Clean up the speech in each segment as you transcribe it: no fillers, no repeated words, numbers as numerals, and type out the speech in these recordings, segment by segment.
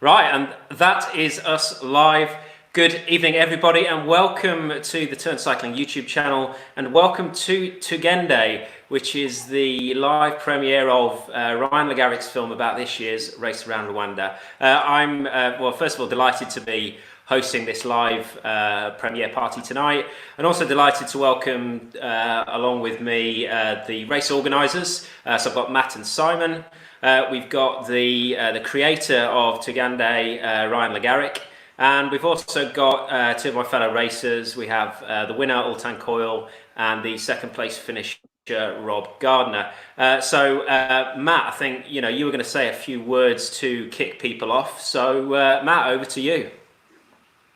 Right, and that is us live. Good evening, everybody, and welcome to the Turn Cycling YouTube channel, and welcome to Tugende, which is the live premiere of Ryan Le Garrec's film about this year's Race Around Rwanda. I'm, well, first of all, delighted to be hosting this live premiere party tonight, and also delighted to welcome, along with me, the race organisers. So I've got Matt and Simon. We've got the creator of Tugende, Ryan Le Garrec, and we've also got two of my fellow racers. We have the winner, Ultan Coyle, and the second place finisher, Rob Gardner. So Matt, I think you were going to say a few words to kick people off. So Matt, over to you.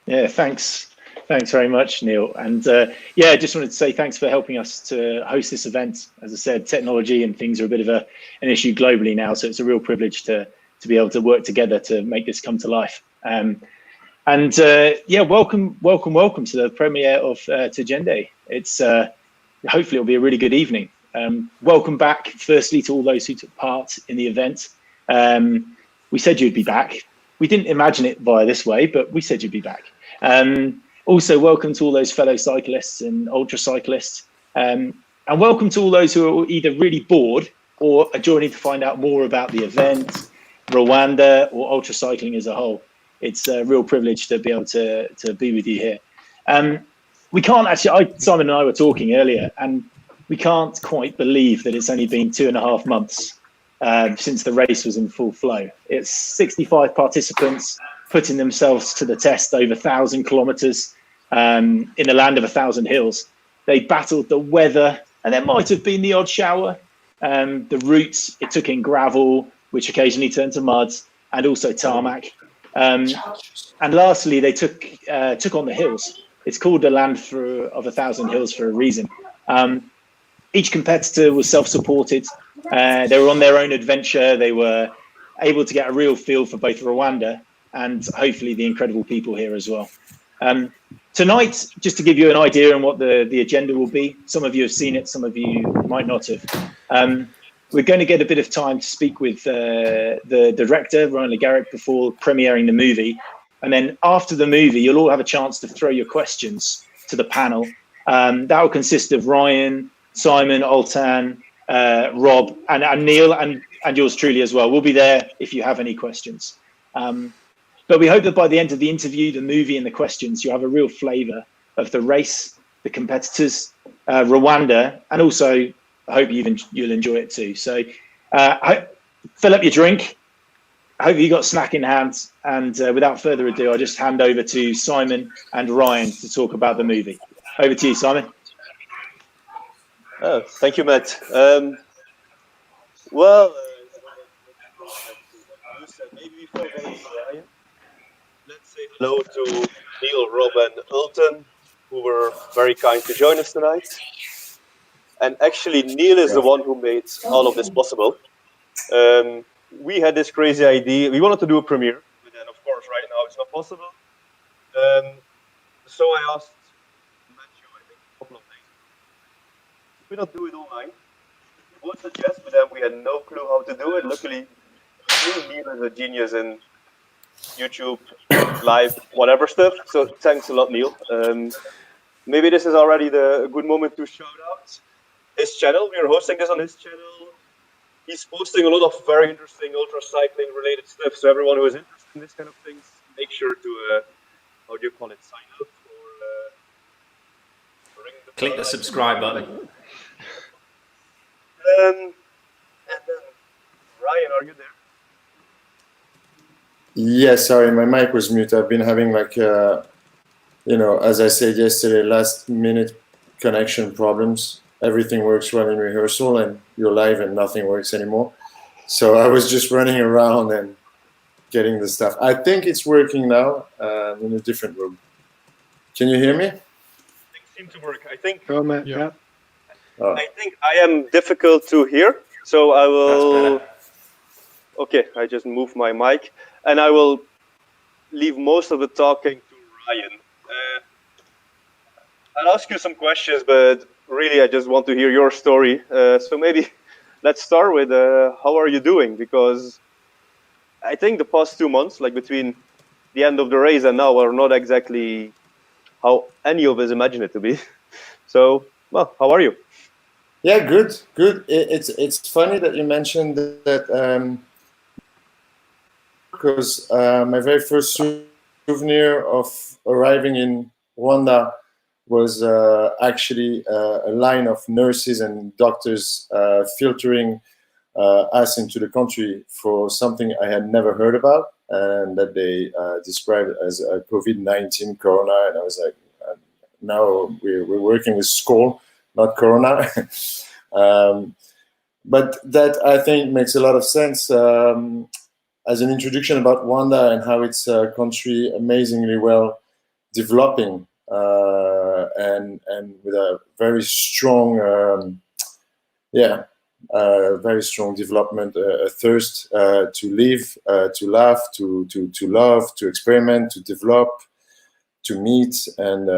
Yeah, thanks very much, Neil. And yeah, I just wanted to say thanks for helping us to host this event. As I said, technology and things are a bit of an issue globally now, so it's a real privilege to be able to work together to make this come to life. Yeah, welcome to the premiere of Tugende. It's hopefully it'll be a really good evening. Welcome back, firstly, to all those who took part in the event. We said you'd be back. We didn't imagine it via this way, but we said you'd be back. Also, welcome to all those fellow cyclists and ultra cyclists, and welcome to all those who are either really bored or are joining to find out more about the event, Rwanda, or ultra cycling as a whole. It's a real privilege to be able to be with you here. We can't actually, Simon and I were talking earlier, and we can't quite believe that it's only been 2.5 months since the race was in full flow. It's 65 participants putting themselves to the test over 1,000 kilometers in the land of 1,000 hills. They battled the weather, and there might have been the odd shower. The routes, it took in gravel, which occasionally turned to mud, and also tarmac. And lastly, they took on the hills. It's called the land of 1,000 hills for a reason. Each competitor was self-supported. They were on their own adventure. They were able to get a real feel for both Rwanda and hopefully the incredible people here as well. Tonight, just to give you an idea on what the agenda will be, some of you have seen it, some of you might not have. We're going to get a bit of time to speak with the director, Ryan Le Garrec, before premiering the movie. And then after the movie, you'll all have a chance to throw your questions to the panel. That will consist of Ryan, Simon, Ultan, Rob, and Neil, and yours truly as well. We'll be there if you have any questions. But we hope that by the end of the interview, the movie and the questions, you'll have a real flavour of the race, the competitors, Rwanda, and also I hope you'll enjoy it too. So fill up your drink. I hope you got snack in hand. And without further ado, I'll just hand over to Simon and Ryan to talk about the movie. Over to you, Simon. Oh, thank you, Matt. Well, maybe before Ryan, let's say hello to Neil, Rob, and Ultan, who were very kind to join us tonight. And actually, Neil is the one who made all of this possible. We had this crazy idea. We wanted to do a premiere, but then, of course, right now it's not possible. So I asked Matthew, I think, a couple of days ago, we not do it online. He would suggest, but then we had no clue how to do it. Luckily, Neil is a genius in YouTube, live, whatever stuff. So thanks a lot, Neil. Maybe this is already a good moment to shout out his channel. We are hosting this on his channel. He's posting a lot of very interesting ultra cycling related stuff. So everyone who is interested in this kind of things, make sure to how do you call it? Sign up or click the subscribe button. And then Ryan, are you there? Yes, sorry, my mic was mute. I've been having as I said yesterday, last minute connection problems. Everything works well in rehearsal and you're live and nothing works anymore. So I was just running around and getting the stuff. I think it's working now in a different room. Can you hear me? Things seem to work. I think. Yeah. Oh. I think I am difficult to hear. So I will. Okay, I just moved my mic and I will leave most of the talking to Ryan. I'll ask you some questions, but really, I just want to hear your story. So maybe let's start with how are you doing? Because I think the past 2 months, like between the end of the race and now, are not exactly how any of us imagined it to be. So, well, how are you? Yeah, good, good. It's funny that you mentioned that because my very first souvenir of arriving in Rwanda was actually a line of nurses and doctors filtering us into the country for something I had never heard about, and that they described as a COVID-19 corona. And I was like, now we're working with SCORE, not corona. But that, I think, makes a lot of sense as an introduction about Rwanda and how it's a country amazingly well developing and with a very strong, very strong development, a thirst to live, to laugh, to love, to experiment, to develop, to meet, and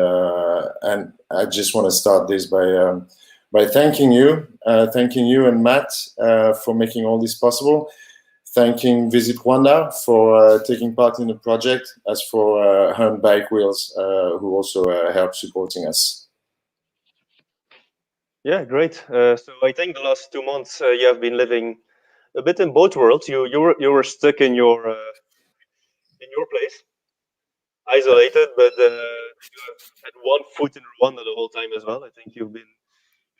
I just want to start this by thanking you and Matt for making all this possible. Thanking Visit Rwanda for taking part in the project, as for Hunt Bike Wheels, who also helped supporting us. Yeah, great. So I think the last 2 months you have been living a bit in both worlds. You were stuck in your place, isolated, but you have had one foot in Rwanda the whole time as well. I think you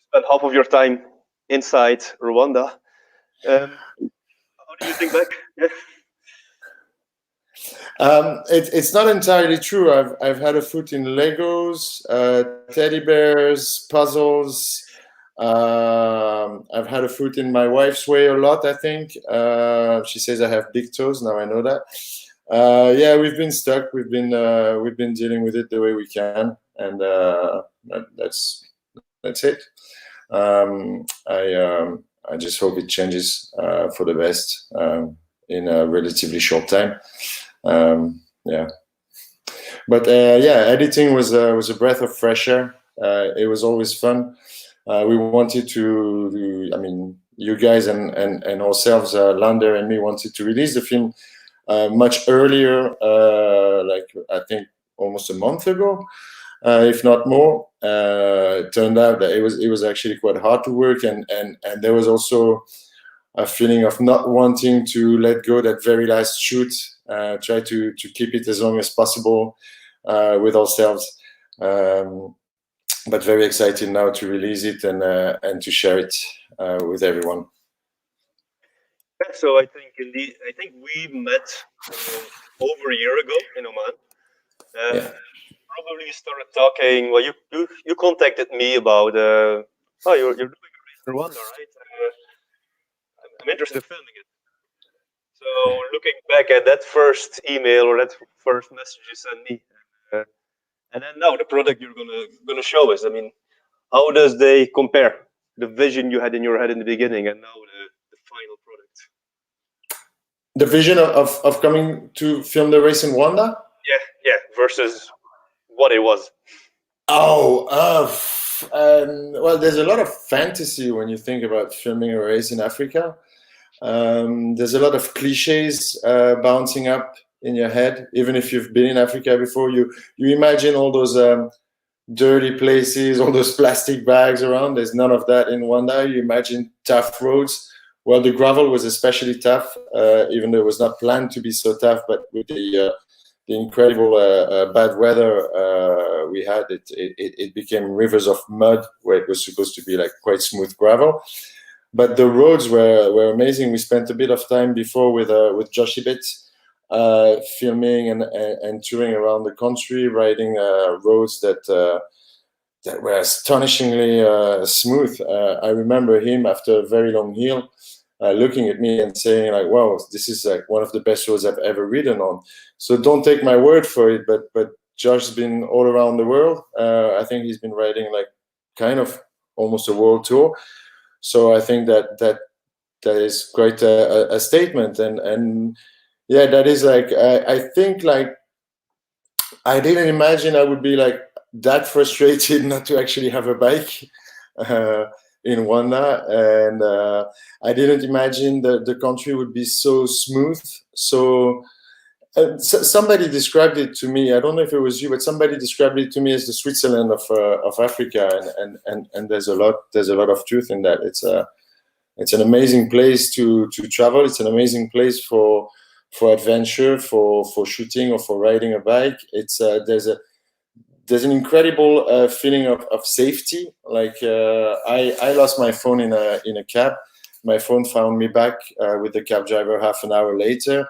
spent half of your time inside Rwanda. How do you think back? Yeah. It's not entirely true. I've had a foot in Legos, teddy bears, puzzles. I've had a foot in my wife's way a lot, I think. She says I have big toes. Now I know that. Yeah, we've been stuck. We've been dealing with it the way we can, and that's it. I just hope it changes for the best in a relatively short time. Yeah, but yeah, editing was a breath of fresh air. It was always fun. We wanted to I mean, you guys and ourselves, Lander and me, wanted to release the film much earlier, like I think almost a month ago, if not more. It turned out that it was actually quite hard to work, and there was also a feeling of not wanting to let go that very last shoot. Try to keep it as long as possible with ourselves. But very excited now to release it and to share it with everyone. So I think we met over a year ago in Oman. Yeah. Probably started talking. Well, you contacted me about you're doing a race in Rwanda, right? I'm interested in filming it. So looking back at that first email or that first message you sent me, and then now the product you're gonna show us. I mean, how does they compare? The vision you had in your head in the beginning and now the final product. The vision of coming to film the race in Rwanda? Yeah, versus what it was. Oh, well, there's a lot of fantasy when you think about filming a race in Africa. There's a lot of cliches bouncing up in your head. Even if you've been in Africa before, you imagine all those dirty places, all those plastic bags around. There's none of that in Rwanda. You imagine tough roads. Well, the gravel was especially tough, even though it was not planned to be so tough. But with the incredible bad weather we had, it became rivers of mud where it was supposed to be like quite smooth gravel. But the roads were amazing. We spent a bit of time before with Josh Ibit, filming and touring around the country, riding roads that were astonishingly smooth. I remember him after a very long hill looking at me and saying like, "Wow, this is like one of the best roads I've ever ridden on." So don't take my word for it, but Josh's been all around the world. I think he's been riding like kind of almost a world tour. So I think that is quite a statement, and yeah, that is like I think like I didn't imagine I would be like that frustrated not to actually have a bike in Rwanda, and I didn't imagine that the country would be so smooth, So somebody described it to me. I don't know if it was you, but somebody described it to me as the Switzerland of Africa, and there's a lot of truth in that. It's an amazing place to travel. It's an amazing place for adventure, for shooting or for riding a bike. It's there's an incredible feeling of safety. Like I lost my phone in a cab. My phone found me back with the cab driver half an hour later.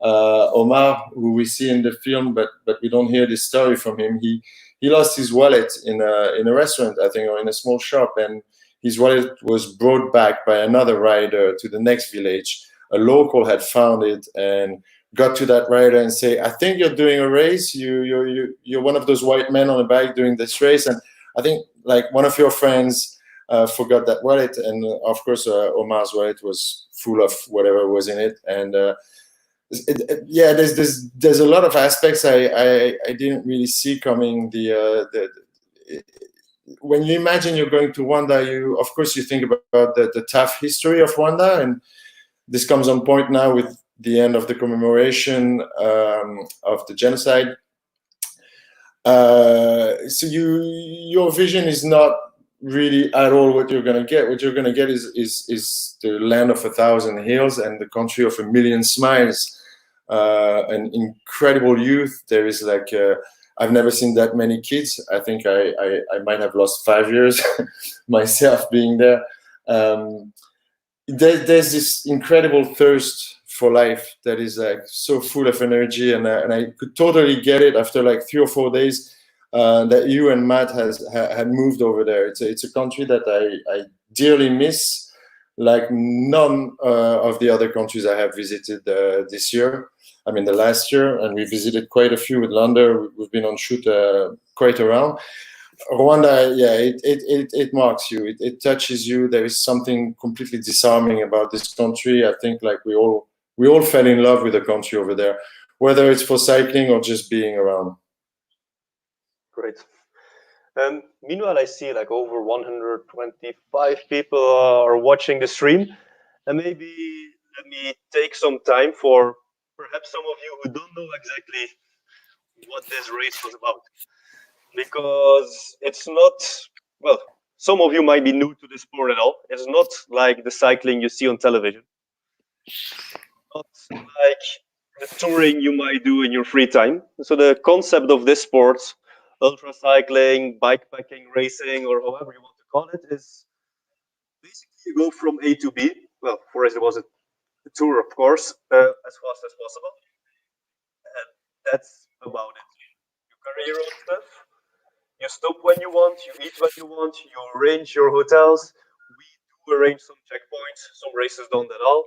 Omar, who we see in the film, but we don't hear this story from him. He lost his wallet in a restaurant, I think, or in a small shop, and his wallet was brought back by another rider to the next village. A local had found it and got to that rider and say, "I think you're doing a race. You're one of those white men on a bike doing this race, and I think like one of your friends forgot that wallet." And of course, Omar's wallet was full of whatever was in it, and yeah, there's a lot of aspects I didn't really see coming. When you imagine you're going to Rwanda, of course you think about the tough history of Rwanda, and this comes on point now with the end of the commemoration of the genocide. So your vision is not really at all what you're going to get. What you're going to get is the land of 1,000 hills and the country of 1,000,000 smiles, an incredible youth. There is like I've never seen that many kids. I think I might have lost 5 years myself being there. There's this incredible thirst for life that is like so full of energy, and I could totally get it after like 3 or 4 days that you and Matt had moved over there. It's a country that I dearly miss, like none of the other countries I have visited this year. I mean, the last year, and we visited quite a few with Lander. We've been on shoot quite around. Rwanda, yeah, it marks you. It touches you. There is something completely disarming about this country. I think like we all fell in love with the country over there, whether it's for cycling or just being around. Great. Meanwhile, I see like over 125 people are watching the stream, and maybe let me take some time for perhaps some of you who don't know exactly what this race was about, because it's not, well, some of you might be new to the sport at all. It's not like the cycling you see on television, not like the touring you might do in your free time. So the concept of this sport, ultra cycling, bikepacking, racing, or however you want to call it, is basically you go from A to B. Well, for us it was a tour, of course, as fast as possible, and that's about it. You carry your own stuff, you stop when you want, you eat when you want, you arrange your hotels. We do arrange some checkpoints, some races don't at all,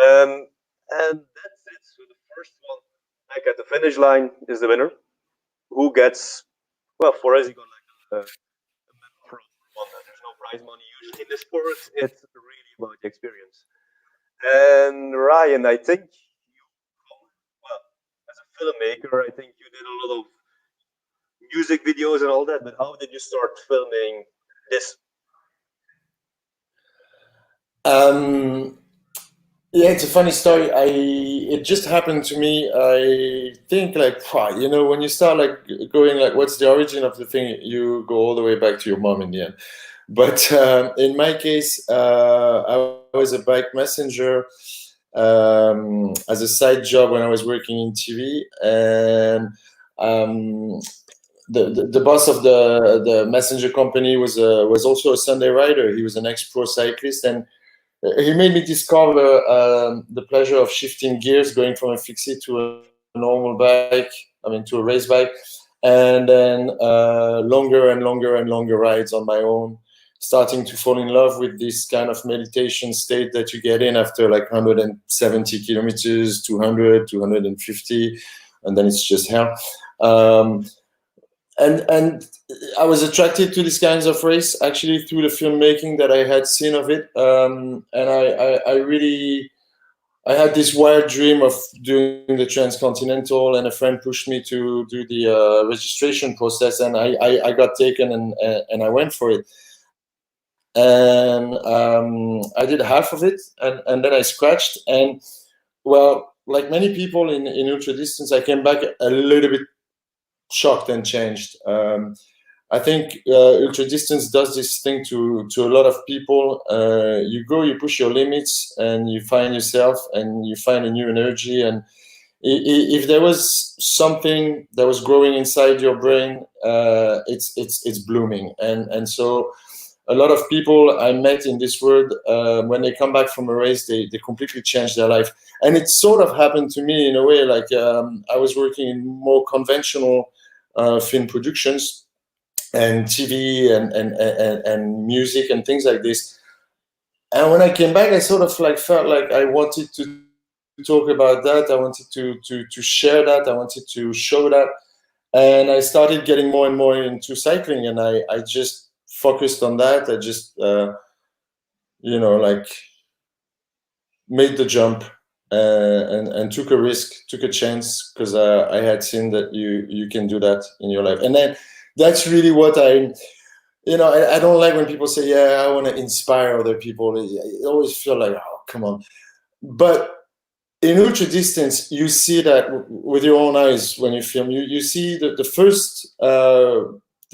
and that's it. So the first one back at the finish line is the winner, who gets, well, for us, you got like a medal from Rwanda. There's no prize money usually in the sport. It's really about the experience. And Ryan, I think you, well, as a filmmaker, I think you did a lot of music videos and all that, but how did you start filming this? Yeah, it's a funny story. It just happened to me. I think like, when you start like going like, what's the origin of the thing? You go all the way back to your mom in the end. But in my case, I was a bike messenger as a side job when I was working in TV, and the boss of the messenger company was also a Sunday rider. He was an ex-pro cyclist, and he made me discover the pleasure of shifting gears, going from a fixie to a normal bike, to a race bike, and then longer and longer and longer rides on my own, starting to fall in love with this kind of meditation state that you get in after like 170 kilometers, 200, 250, and then it's just hell. And I was attracted to these kinds of race actually through the filmmaking that I had seen of it. And I had this wild dream of doing the transcontinental, and a friend pushed me to do the registration process, and I got taken and I went for it. And I did half of it, and then I scratched. And well, like many people in ultra distance, I came back a little bit shocked and changed. I think ultra distance does this thing to a lot of people. You go, you push your limits, and you find yourself, and you find a new energy. And if there was something that was growing inside your brain, it's blooming. And so a lot of people I met in this world, when they come back from a race, they completely change their life. And it sort of happened to me in a way. Like I was working in more conventional film productions and TV and music and things like this. And when I came back, I sort of like felt like I wanted to talk about that. I wanted to share that. I wanted to show that. And I started getting more and more into cycling, and I just focused on that. I just, like made the jump and took a risk, took a chance, because I had seen that you can do that in your life. And then that's really what I don't like when people say, yeah, I want to inspire other people. I always feel like, oh, come on. But in ultra distance, you see that with your own eyes when you film. You see that the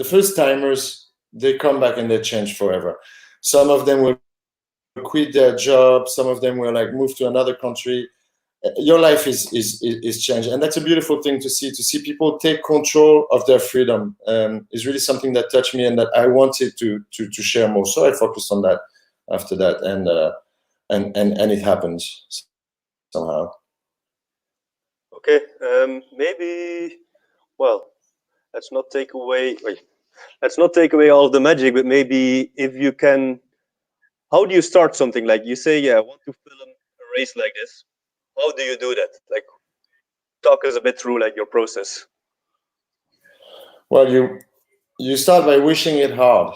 first timers, they come back and they change forever. Some of them will quit their job. Some of them will like move to another country. Your life is changed, and that's a beautiful thing to see. To see people take control of their freedom is really something that touched me, and that I wanted to share more. So I focused on that after that, and it happened somehow. Okay, maybe. Well, let's not take away all of the magic, but maybe if you can, how do you start something? Like you say, yeah, I want to film a race like this. How do you do that? Like, talk us a bit through like your process. Well, you start by wishing it hard.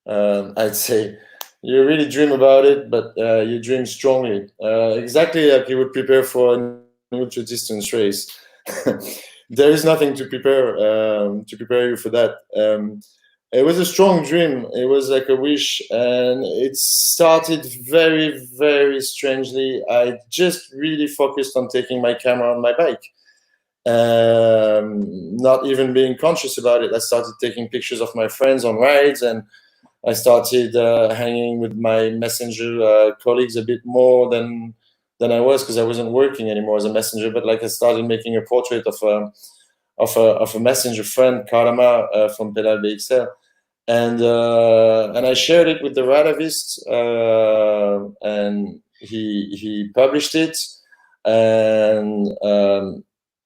I'd say you really dream about it, but you dream strongly. Exactly like you would prepare for an ultra distance race. There is nothing to prepare you for that. It was a strong dream. It was like a wish, and it started very, very strangely. I just really focused on taking my camera on my bike, not even being conscious about it. I started taking pictures of my friends on rides, and I started hanging with my messenger colleagues a bit more than I was, because I wasn't working anymore as a messenger. But like I started making a portrait of a messenger friend, Karama, from Pedal BXL. And I shared it with the Radavist, and he published it. And a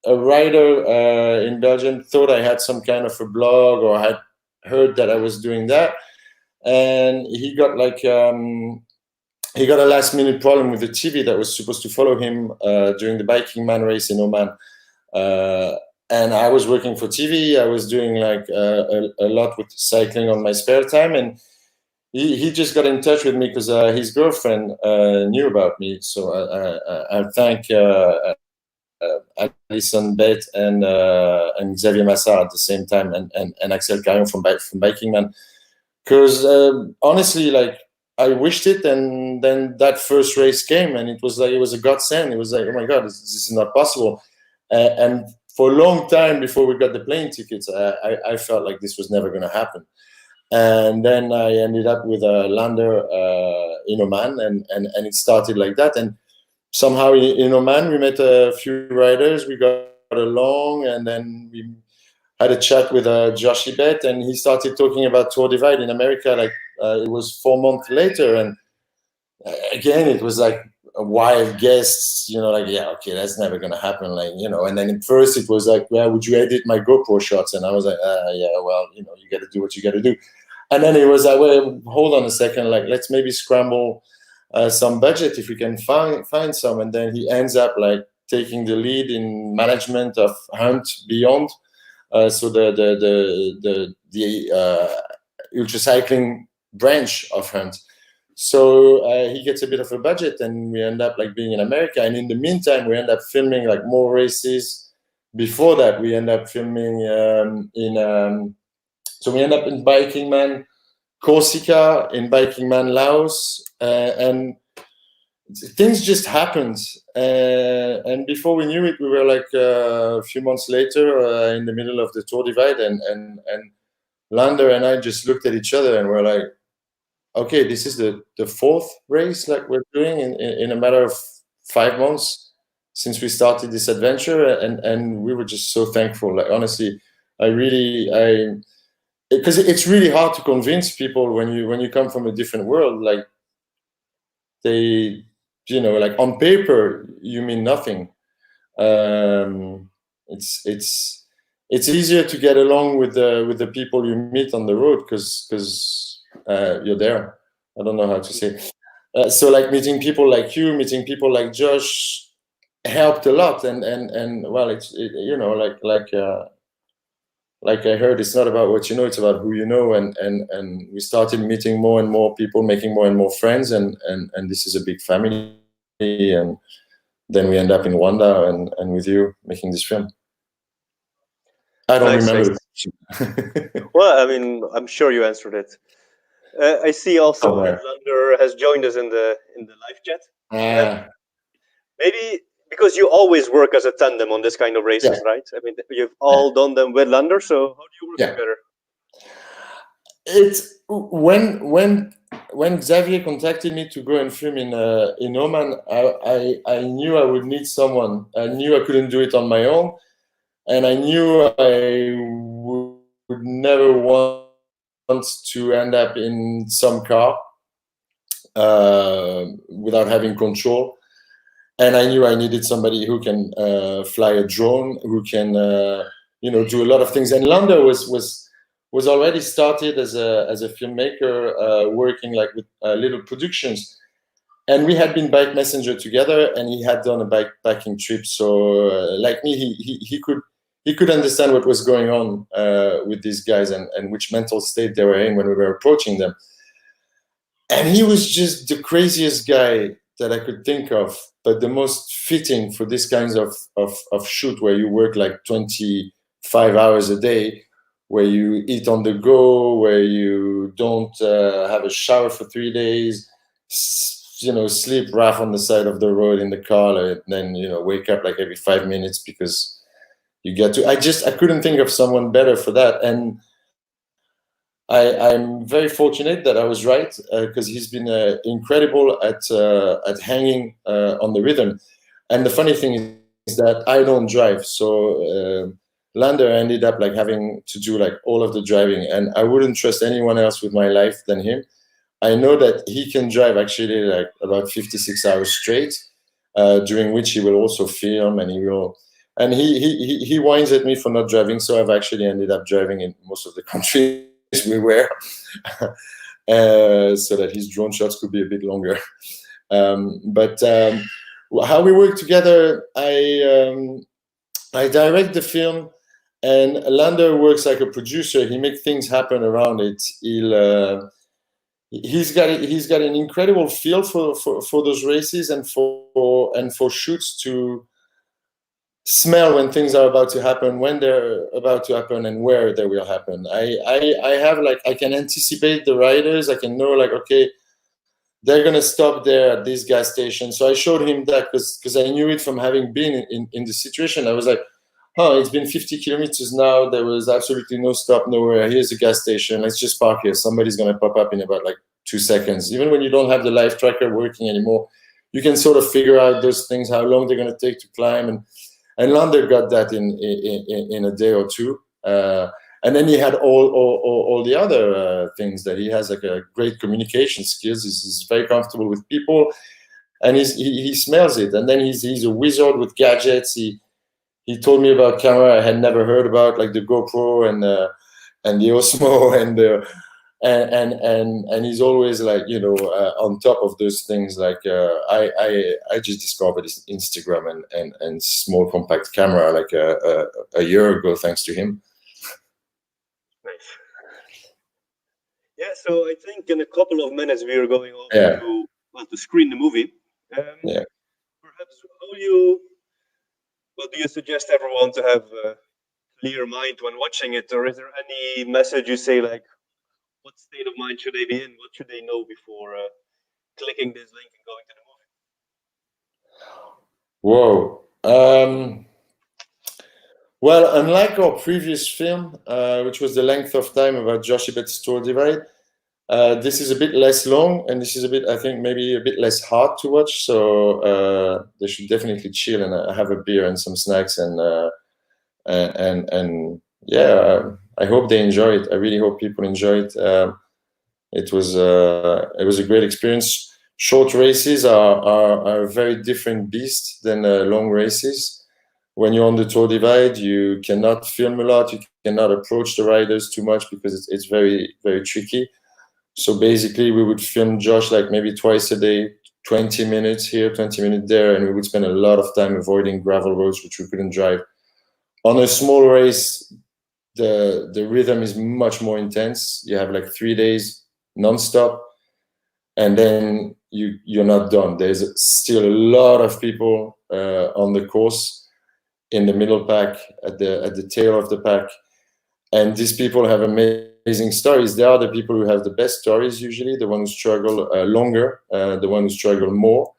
writer in Belgium thought I had some kind of a blog, or had heard that I was doing that, and he got like he got a last-minute problem with the TV that was supposed to follow him during the Biking Man race in Oman. And I was working for TV. I was doing like a lot with cycling on my spare time, and he just got in touch with me because his girlfriend knew about me. So I thank Alison Bett and Xavier Massard at the same time, and Axel Carillon from Biking Man, because honestly, like, I wished it, and then that first race came, and it was a godsend. It was like, oh my God, this is not possible. And for a long time before we got the plane tickets, I felt like this was never going to happen. And then I ended up with a lander in Oman, and it started like that. And somehow in Oman, we met a few riders. We got along, and then we had a chat with Josh Ibet, and he started talking about Tour Divide in America. Like it was 4 months later, and again, it was like a wild guess, like, yeah, okay, that's never gonna happen, like, and then at first it was like, well, would you edit my GoPro shots? And I was like, yeah, well, you gotta do what you gotta do. And then it was like, well, hold on a second, like, let's maybe scramble some budget if we can find some. And then he ends up like taking the lead in management of Hunt Beyond, so the ultra cycling branch of Hunt. So he gets a bit of a budget, and we end up like being in America. And in the meantime, we end up filming like more races. Before that, we end up filming so we end up in Biking Man Corsica, in Biking Man Laos, and things just happened, and before we knew it, we were like a few months later in the middle of the Tour Divide, and Lander and I just looked at each other and we're like, okay, this is the fourth race like we're doing in a matter of 5 months since we started this adventure, and we were just so thankful. Like honestly, because it's really hard to convince people when you come from a different world. Like they, like on paper you mean nothing. It's easier to get along with the people you meet on the road because you're there. I don't know how to say. So like meeting people like you, meeting people like Josh helped a lot, and well, like I heard, it's not about what you know, it's about who you know, and we started meeting more and more people, making more and more friends, and this is a big family, and then we end up in Rwanda and with you making this film. I don't remember. Well, I mean, I'm sure you answered it. I see also that Lander has joined us in the live chat. Maybe because you always work as a tandem on this kind of races, right? I mean, you've all done them with Lander, so how do you work together? It's when Xavier contacted me to go and film in Oman, I knew I would need someone. I knew I couldn't do it on my own, and I knew I would never want to end up in some car without having control. And I knew I needed somebody who can fly a drone, who can do a lot of things. And Lander was already started as a filmmaker, working like with little productions. And we had been bike messenger together, and he had done a bikepacking trip. So like me, he could understand what was going on with these guys and which mental state they were in when we were approaching them. And he was just the craziest guy that I could think of, but the most fitting for this kinds of shoot where you work like 25 hours a day, where you eat on the go, where you don't have a shower for 3 days, sleep rough on the side of the road in the car, and then wake up like every 5 minutes because you get to. I couldn't think of someone better for that, and I'm very fortunate that I was right, because he's been incredible at hanging on the rhythm. And the funny thing is that I don't drive, so Lander ended up like having to do like all of the driving, and I wouldn't trust anyone else with my life than him. I know that he can drive actually like about 56 hours straight, during which he will also film, and he whines at me for not driving. So I've actually ended up driving in most of the countries we were, so that his drone shots could be a bit longer. But how we work together, I direct the film, and Lander works like a producer. He makes things happen around it. He's got an incredible feel for those races and for shoots to smell when things are about to happen, when they're about to happen, and where they will happen. I can anticipate the riders. I can know like, okay, they're gonna stop there at this gas station. So I showed him that because I knew it from having been in the situation. I was like, it's been 50 kilometers now. There was absolutely no stop nowhere. Here's a gas station. Let's just park here. Somebody's gonna pop up in about like 2 seconds. Even when you don't have the live tracker working anymore, you can sort of figure out those things, how long they're gonna take to climb. And Lander got that in a day or two. And then he had all the other things that he has, like a great communication skills. He's very comfortable with people, and he smells it. And then he's a wizard with gadgets. He told me about camera I had never heard about, like the GoPro and the Osmo and he's always like on top of those things. Like I just discovered his Instagram and small compact camera like a year ago, thanks to him. Nice. Yeah, so I think in a couple of minutes we are going over to screen the movie. Perhaps do you suggest everyone to have a clear mind when watching it, or is there any message you say like, what state of mind should they be in? What should they know before clicking this link and going to the movie? Whoa. Well, unlike our previous film, which was the length of time about Josh Ibbet's Tour Divide, this is a bit less long, and this is a bit, I think, maybe a bit less hard to watch. So they should definitely chill and have a beer and some snacks, and yeah, I hope they enjoy it. I really hope people enjoy it. It was a great experience. Short races are a very different beast than long races. When you're on the Tour Divide, you cannot film a lot. You cannot approach the riders too much because it's very, very tricky. So basically, we would film Josh like maybe twice a day, 20 minutes here, 20 minutes there, and we would spend a lot of time avoiding gravel roads, which we couldn't drive. On a small race, the rhythm is much more intense. You have like 3 days non-stop, and then you're not done. There's still a lot of people on the course, in the middle pack, at the tail of the pack, and these people have amazing stories. They are the people who have the best stories, usually the ones who struggle longer, the ones who struggle more.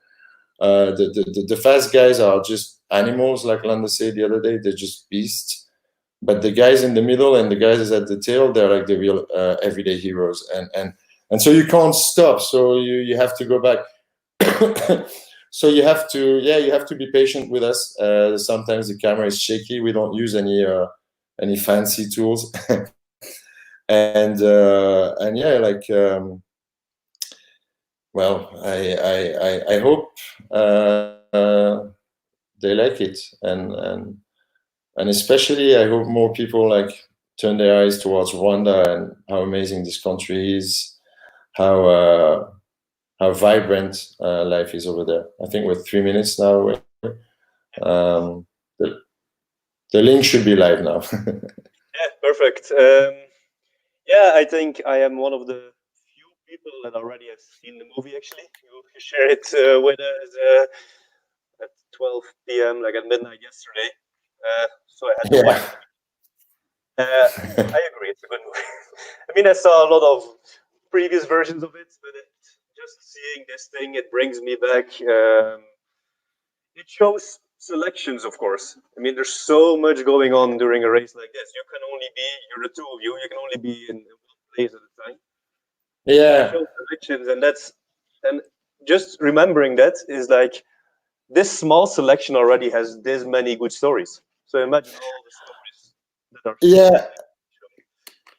The fast guys are just animals, like Landa said the other day. They're just beasts. But the guys in the middle and the guys at the tail, they're like the real everyday heroes. And so you can't stop. So you have to go back. So you have to be patient with us. Sometimes the camera is shaky. We don't use any fancy tools. and yeah, like well, I hope they like it, and especially I hope more people like turn their eyes towards Rwanda and how amazing this country is, how vibrant life is over there. I think we're 3 minutes now. The link should be live now. Yeah, perfect. Yeah, I think I am one of the few people that already have seen the movie. Actually, you shared it with us at 12 p.m., like at midnight yesterday. So I had to watch it. I agree, it's a good movie. I mean, I saw a lot of previous versions of it, but just seeing this thing, it brings me back. It shows selections, of course. I mean, there's so much going on during a race like this. You're the two of you, you can only be in one place at a time. Yeah. It shows selections, and just remembering that is like, this small selection already has this many good stories. So imagine all the stories that are.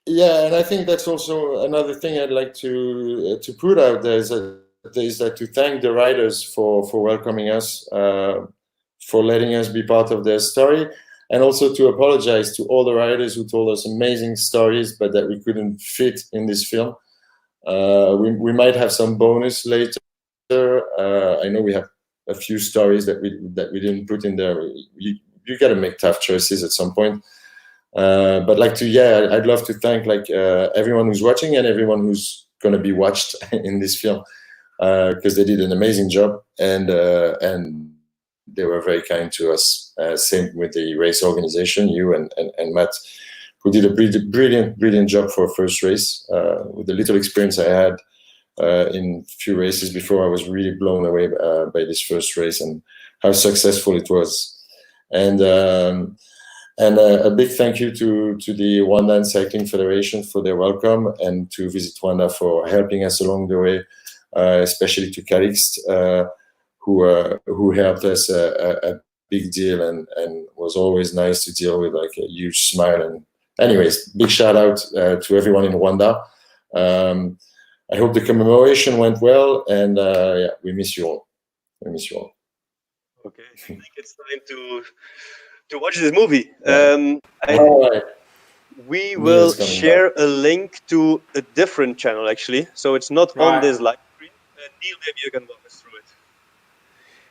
Yeah, and I think that's also another thing I'd like to put out there is that to thank the riders for welcoming us, for letting us be part of their story, and also to apologize to all the riders who told us amazing stories, but that we couldn't fit in this film. We might have some bonus later. I know we have a few stories that we didn't put in there. You got to make tough choices at some point. But I'd love to thank everyone who's watching and everyone who's going to be watched in this film, because they did an amazing job, and they were very kind to us. Same with the race organization, you and Matt, who did a brilliant job for a first race. With the little experience I had in few races before, I was really blown away by this first race and how successful it was. And a big thank you to the Rwandan Cycling Federation for their welcome, and to Visit Rwanda for helping us along the way, especially to Calixte, who helped us a big deal and was always nice to deal with, like a huge smile. And anyways, big shout out to everyone in Rwanda. I hope the commemoration went well, and we miss you all. We miss you all. Okay, I think it's time to watch this movie. We will share a link to a different channel, actually. So it's not on this live stream. Neil, maybe you can walk us through it.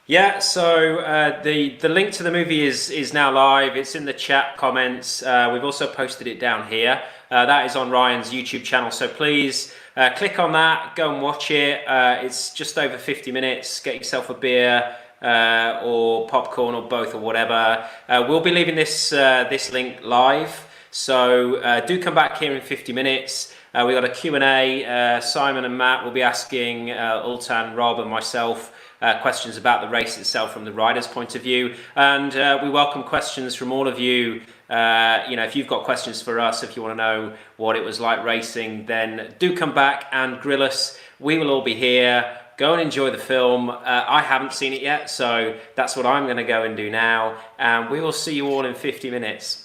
Yeah, so the link to the movie is now live. It's in the chat comments. We've also posted it down here. That is on Ryan's YouTube channel. So please click on that, go and watch it. It's just over 50 minutes. Get yourself a beer. Or popcorn, or both, or whatever. We'll be leaving this link live, so do come back here in 50 minutes. We got a Q&A. Simon and Matt will be asking Ultan, Rob, and myself questions about the race itself from the rider's point of view. And we welcome questions from all of you. If you've got questions for us, if you want to know what it was like racing, then do come back and grill us. We will all be here. Go and enjoy the film. I haven't seen it yet, so that's what I'm going to go and do now. And we will see you all in 50 minutes.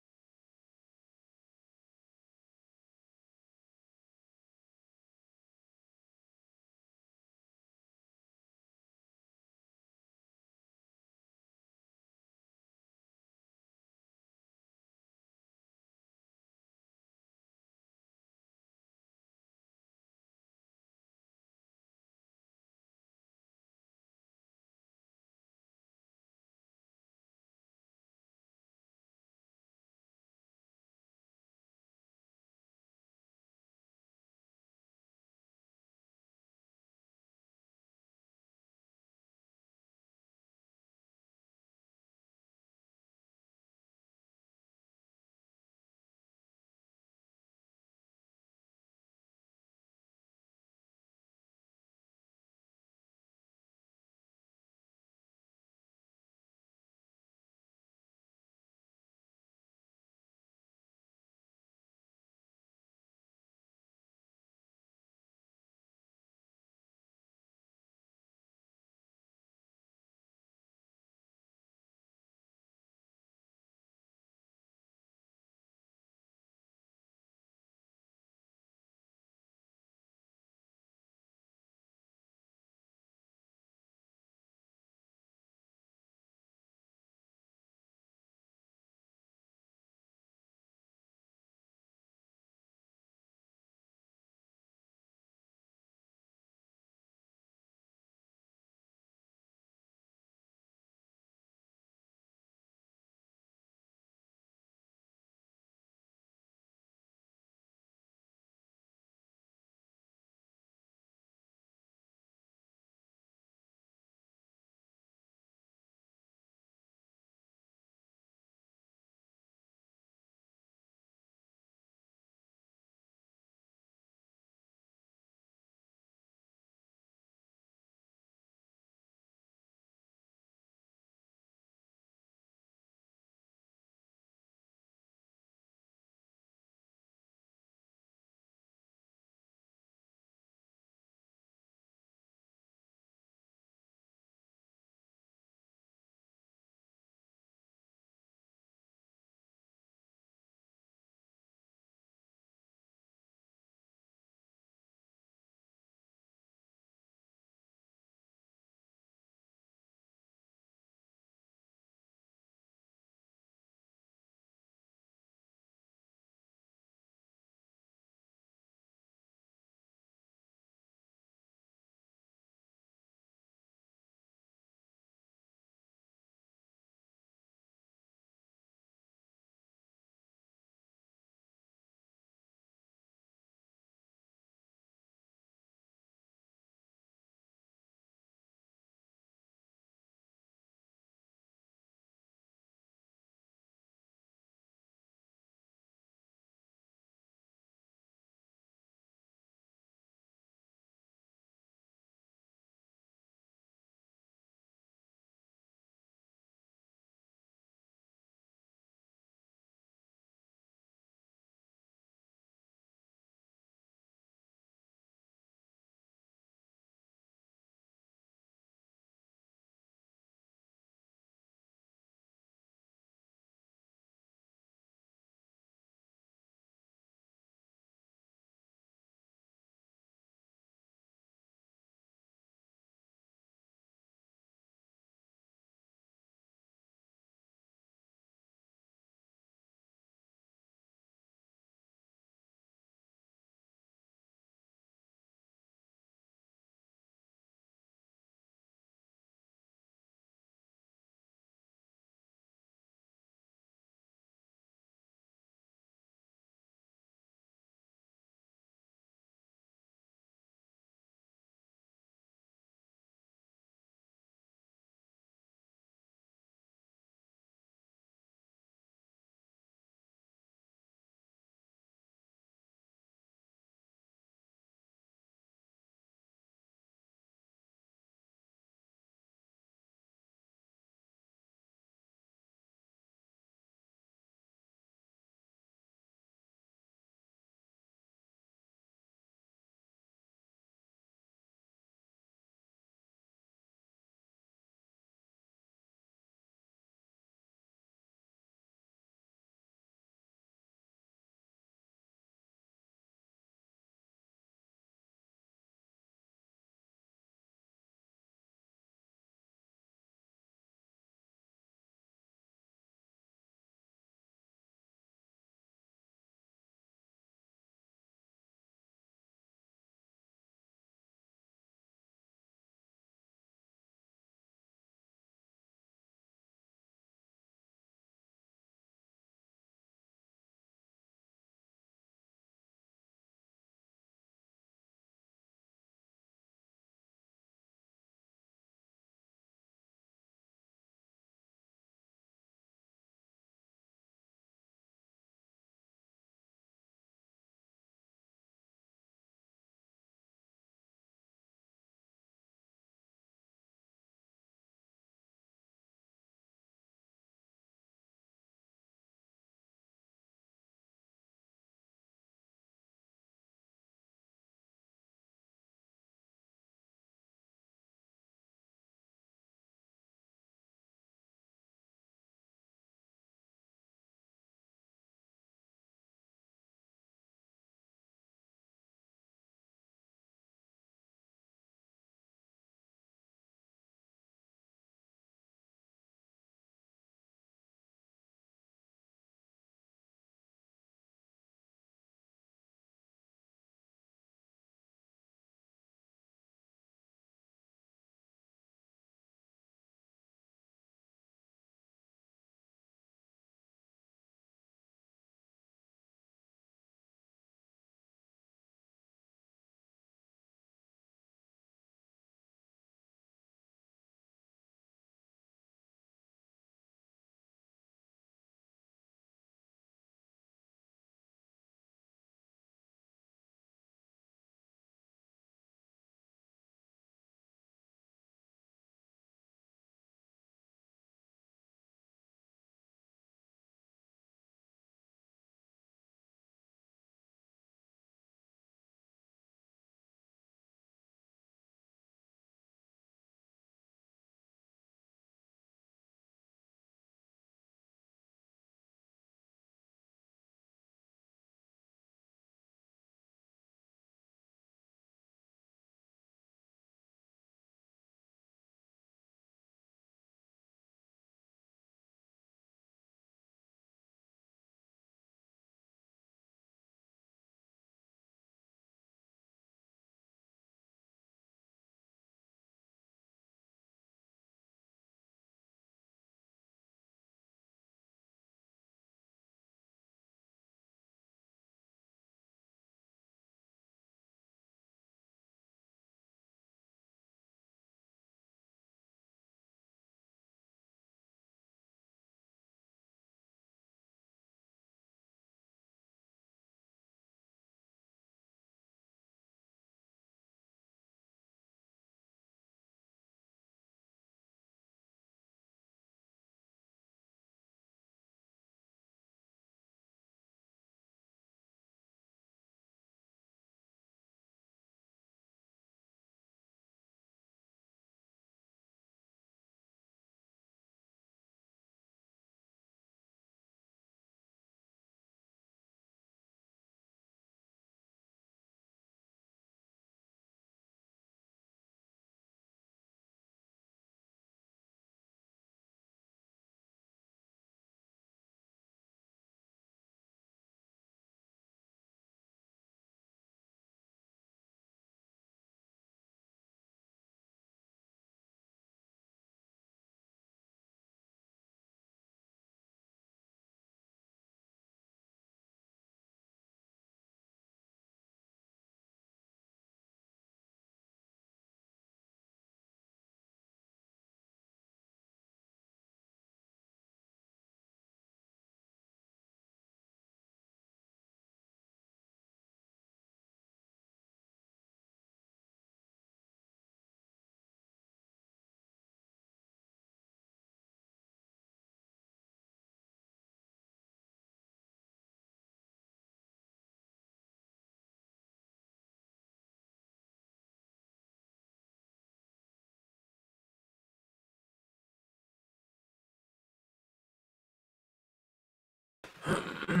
Hey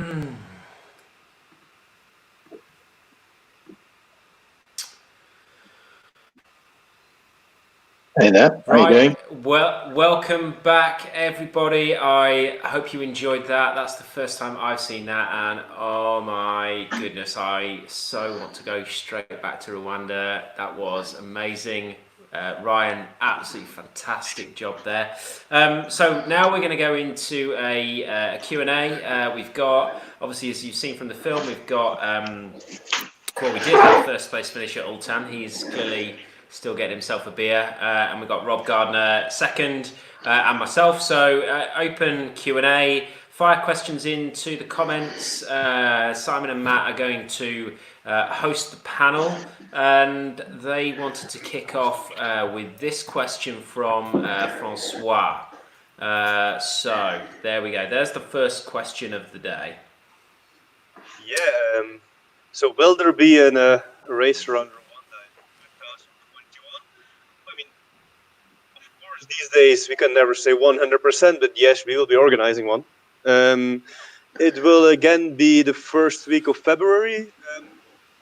there, how you doing? Well, welcome back, everybody. I hope you enjoyed that. That's the first time I've seen that, and oh my goodness, I so want to go straight back to Rwanda. That was amazing. Ryan, absolutely fantastic job there. So now we're going to go into a Q&A. We've got, obviously, as you've seen from the film, we've got, well, we did have first place finisher Ultan. He's clearly still getting himself a beer, and we've got Rob Gardner second, and myself. So open Q&A, fire questions into the comments. Simon and Matt are going to host the panel, and they wanted to kick off with this question from Francois. So there we go. There's the first question of the day. Yeah. So will there be a race around Rwanda in 2021? I mean, of course, these days we can never say 100%, but yes, we will be organizing one. It will again be the first week of February.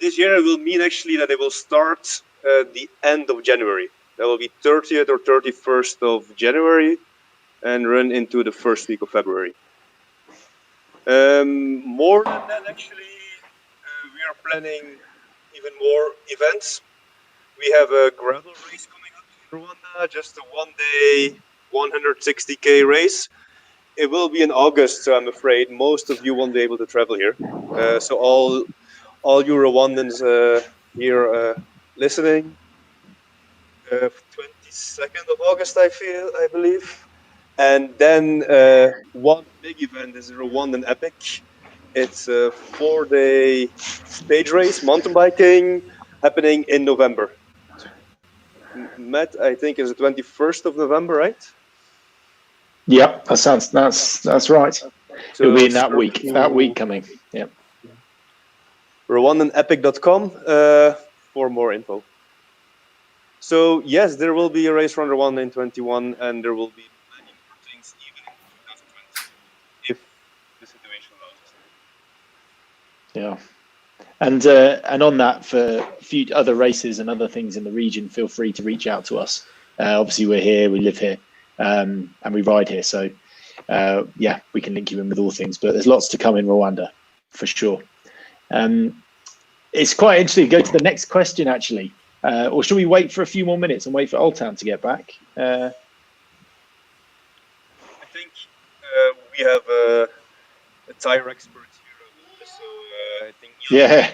This year it will mean actually that it will start the end of January. That will be 30th or 31st of January and run into the first week of February. More than that, actually, we are planning even more events. We have a gravel race coming up in Rwanda, just a one-day 160k race. It will be in August, so I'm afraid most of you won't be able to travel here. So all you Rwandans here listening, 22nd of August, I believe. And then one big event is Rwandan Epic. It's a 4-day stage race, mountain biking, happening in November. Matt, I think is the 21st of November, right? Yep, that's right. So It'll be in that week coming. Yep. RwandanEpic.com for more info. So yes, there will be a race around Rwanda in 21, and there will be many more things even in 2020 if the situation allows us. Yeah, and on that, for other races and other things in the region, feel free to reach out to us. Obviously, we're here, we live here, and we ride here. So yeah, we can link you in with all things. But there's lots to come in Rwanda for sure. It's quite interesting. Go to the next question, actually. Or should we wait for a few more minutes and wait for Ultan to get back? I think we have a tire expert here, so I think yeah.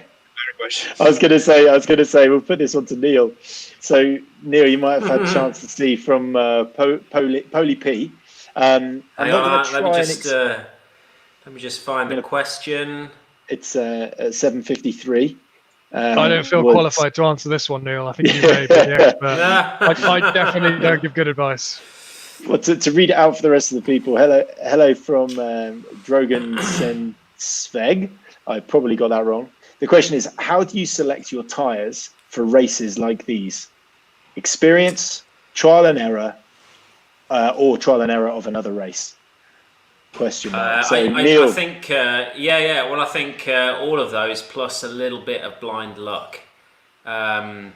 I was going to say, we'll put this on to Neil. So Neil, you might have had a chance to see from Poly P. Hang on, let me just find the question. It's at 7:53. I don't feel qualified to answer this one, Neil. I think you may be the expert. I definitely don't give good advice. Well, to read it out for the rest of the people. Hello from Drogan Sveg. I probably got that wrong. The question is, how do you select your tyres for races like these? Experience, trial and error, or trial and error of another race? Question mark. So Neil, I think, Well, I think all of those plus a little bit of blind luck. I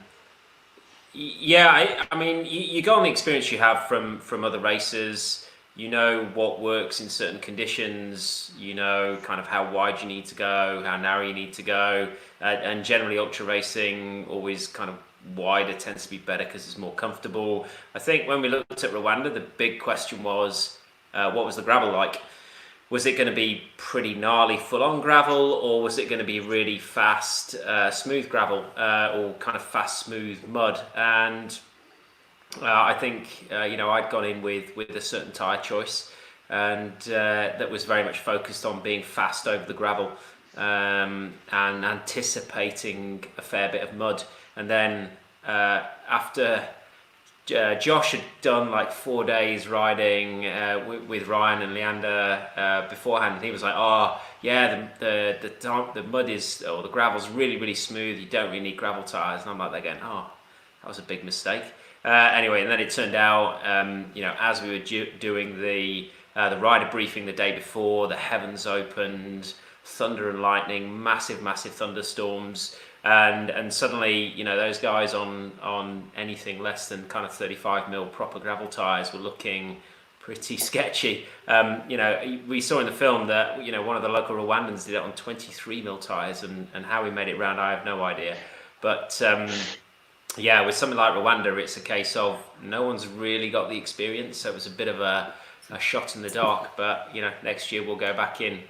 mean, you go on the experience you have from other races. You know what works in certain conditions. You know kind of how wide you need to go, how narrow you need to go, and generally ultra racing always kind of wider tends to be better because it's more comfortable. I think when we looked at Rwanda, the big question was, what was the gravel like? Was it going to be pretty gnarly full-on gravel, or was it going to be really fast, smooth gravel, or kind of fast, smooth mud? And I think I'd gone in with a certain tyre choice, and that was very much focused on being fast over the gravel and anticipating a fair bit of mud. And then after Josh had done like 4 days riding with Ryan and Leander beforehand, and he was like, "Oh yeah, the mud is, or the gravel's really, really smooth. You don't really need gravel tyres." And I'm like, they're going, "Oh, that was a big mistake." Anyway, and then it turned out, as we were doing the rider briefing the day before, the heavens opened. thunder and lightning, massive thunderstorms, and suddenly, you know, those guys on anything less than kind of 35 mil proper gravel tires were looking pretty sketchy. You know, we saw in the film that, you know, one of the local Rwandans did it on 23 mil tires, and how he made it round, I have no idea. But yeah, with something like Rwanda, it's a case of no one's really got the experience, so it was a bit of a shot in the dark. But you know, next year we'll go back in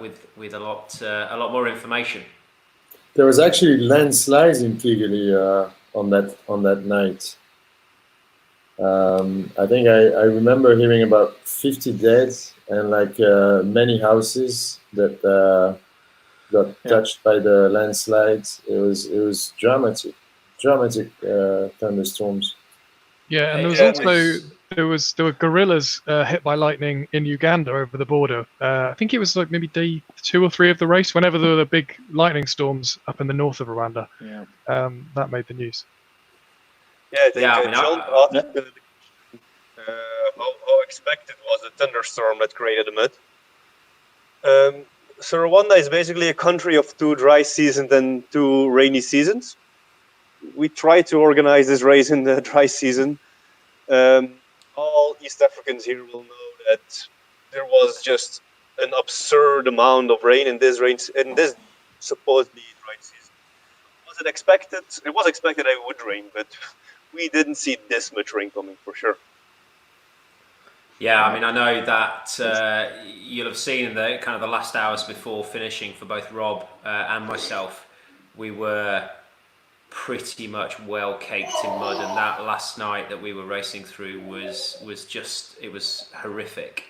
with a lot more information. There was actually landslides in Kigali on that night. I think I remember hearing about 50 deaths and like many houses that got touched by the landslides. It was dramatic thunderstorms. Yeah, and there were gorillas hit by lightning in Uganda over the border. I think it was like maybe day 2 or 3 of the race, whenever there were the big lightning storms up in the north of Rwanda. Yeah, that made the news. Yeah, I think John asked how expected was the thunderstorm that created the mud. So Rwanda is basically a country of 2 dry seasons and 2 rainy seasons. We tried to organize this race in the dry season. All East Africans here will know that there was just an absurd amount of rain in this supposedly dry season. Was it expected? It was expected it would rain, but we didn't see this much rain coming for sure. Yeah, I mean, I know that you'll have seen in the kind of the last hours before finishing for both Rob and myself, we were pretty much well caked in mud, and that last night that we were racing through was horrific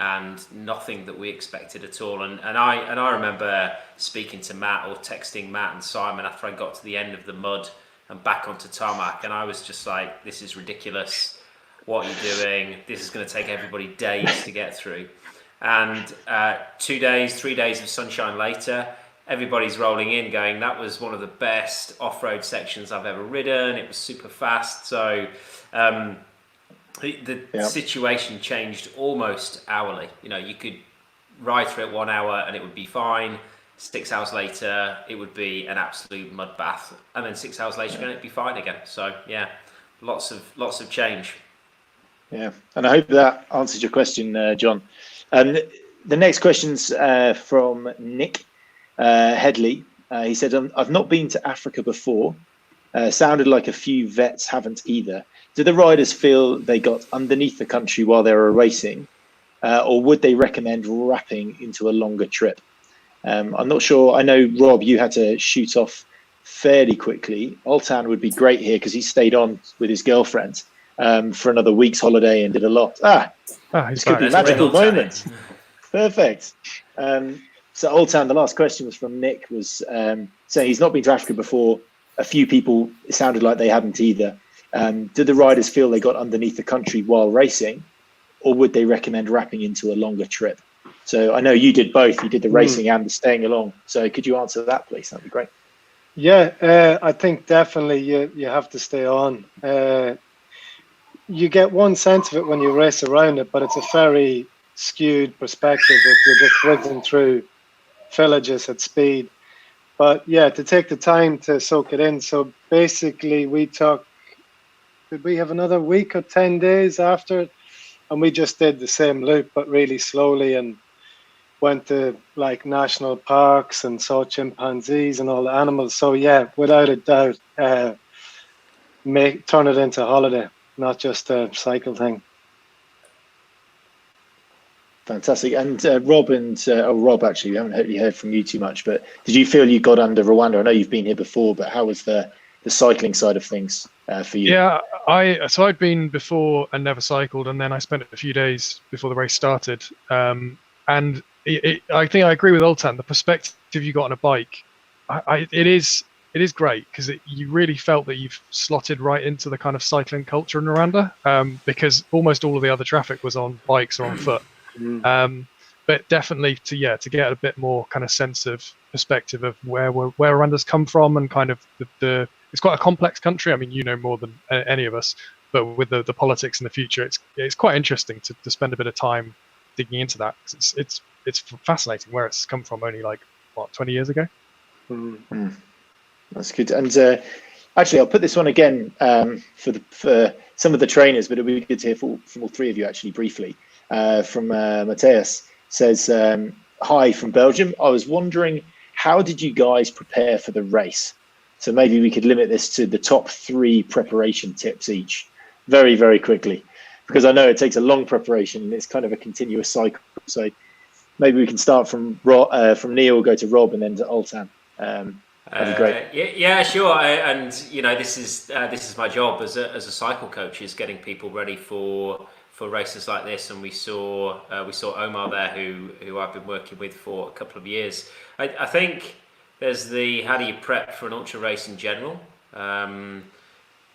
and nothing that we expected at all. And I remember speaking to Matt or texting Matt and Simon after I got to the end of the mud and back onto tarmac, and I was just like, this is ridiculous. What are you doing? This is going to take everybody days to get through. And 3 days of sunshine later, everybody's rolling in going, that was one of the best off-road sections I've ever ridden. It was super fast. So the situation changed almost hourly. You know, you could ride through it 1 hour and it would be fine. 6 hours later, it would be an absolute mud bath. And then 6 hours later, it'd be fine again. So yeah, lots of change. Yeah, and I hope that answers your question, John. The next question's from Nick Headley. He said, I've not been to Africa before. Sounded like a few vets haven't either. Do the riders feel they got underneath the country while they were racing? Or would they recommend wrapping into a longer trip? I'm not sure. I know, Rob, you had to shoot off fairly quickly. Oltan would be great here because he stayed on with his girlfriend for another week's holiday and did a lot. This could be magical moments. Perfect. So Oltan, the last question was from Nick, was saying he's not been to Africa before. A few people, it sounded like they hadn't either. Did the riders feel they got underneath the country while racing, or would they recommend wrapping into a longer trip? So I know you did both. You did the racing and the staying along. So could you answer that, please? That'd be great. Yeah, I think definitely you have to stay on. You get one sense of it when you race around it, but it's a very skewed perspective if you're just whizzing through villages at speed. But yeah, to take the time to soak it in. So basically did we have another week or 10 days after it? And we just did the same loop, but really slowly, and went to like national parks and saw chimpanzees and all the animals. So yeah, without a doubt, turn it into a holiday, not just a cycle thing. Fantastic. And Rob, actually, we haven't really heard from you too much, but did you feel you got under Rwanda? I know you've been here before, but how was the cycling side of things for you? Yeah, I'd been before and never cycled, and then I spent a few days before the race started. And I think I agree with Oltan. The perspective you got on a bike, it is great because you really felt that you've slotted right into the kind of cycling culture in Rwanda, because almost all of the other traffic was on bikes or on foot. But definitely to get a bit more kind of sense of perspective of where Rwanda's come from, and kind of the it's quite a complex country. I mean, you know more than any of us, but with the politics in the future, it's quite interesting to spend a bit of time digging into that. 'Cause it's it's fascinating where it's come from only like, what, 20 years ago? That's good. And actually, I'll put this one again for some of the trainers, but it'll be good to hear from all three of you actually briefly. From Matthias says, hi from Belgium. I was wondering, how did you guys prepare for the race? So maybe we could limit this to the top 3 preparation tips each, very, very quickly, because I know it takes a long preparation and it's kind of a continuous cycle. So maybe we can start from Neil, go to Rob, and then to Oltan. That'd be great. Yeah, sure. And you know, this is my job as a cycle coach, is getting people ready for races like this. And we saw Omar there, who I've been working with for a couple of years. I think there's the how do you prep for an ultra race in general, and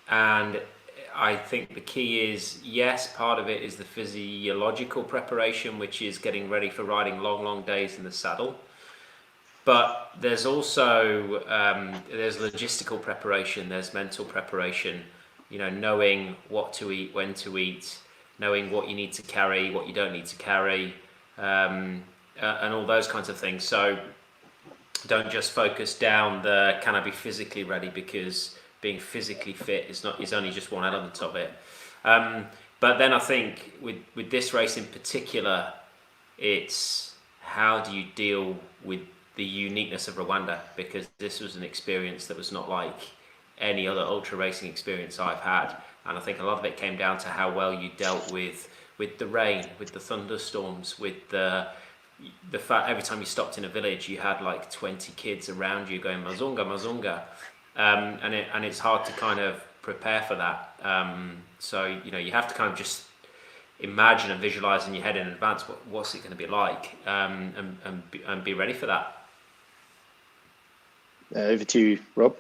I think the key is, yes, part of it is the physiological preparation, which is getting ready for riding long days in the saddle. But there's also there's logistical preparation, there's mental preparation, you know, knowing what to eat, when to eat, knowing what you need to carry, what you don't need to carry, and all those kinds of things. So don't just focus down the can I be physically ready, because being physically fit is only just one element of it. But then I think with this race in particular, it's how do you deal with the uniqueness of Rwanda, because this was an experience that was not like any other ultra racing experience I've had, and I think a lot of it came down to how well you dealt with the rain, with the thunderstorms, with the fact every time you stopped in a village you had like 20 kids around you going mazunga mazunga, and it's hard to kind of prepare for that. So you know, you have to kind of just imagine and visualize in your head in advance what's it going to be like, and be ready for that. Over to you, Rob.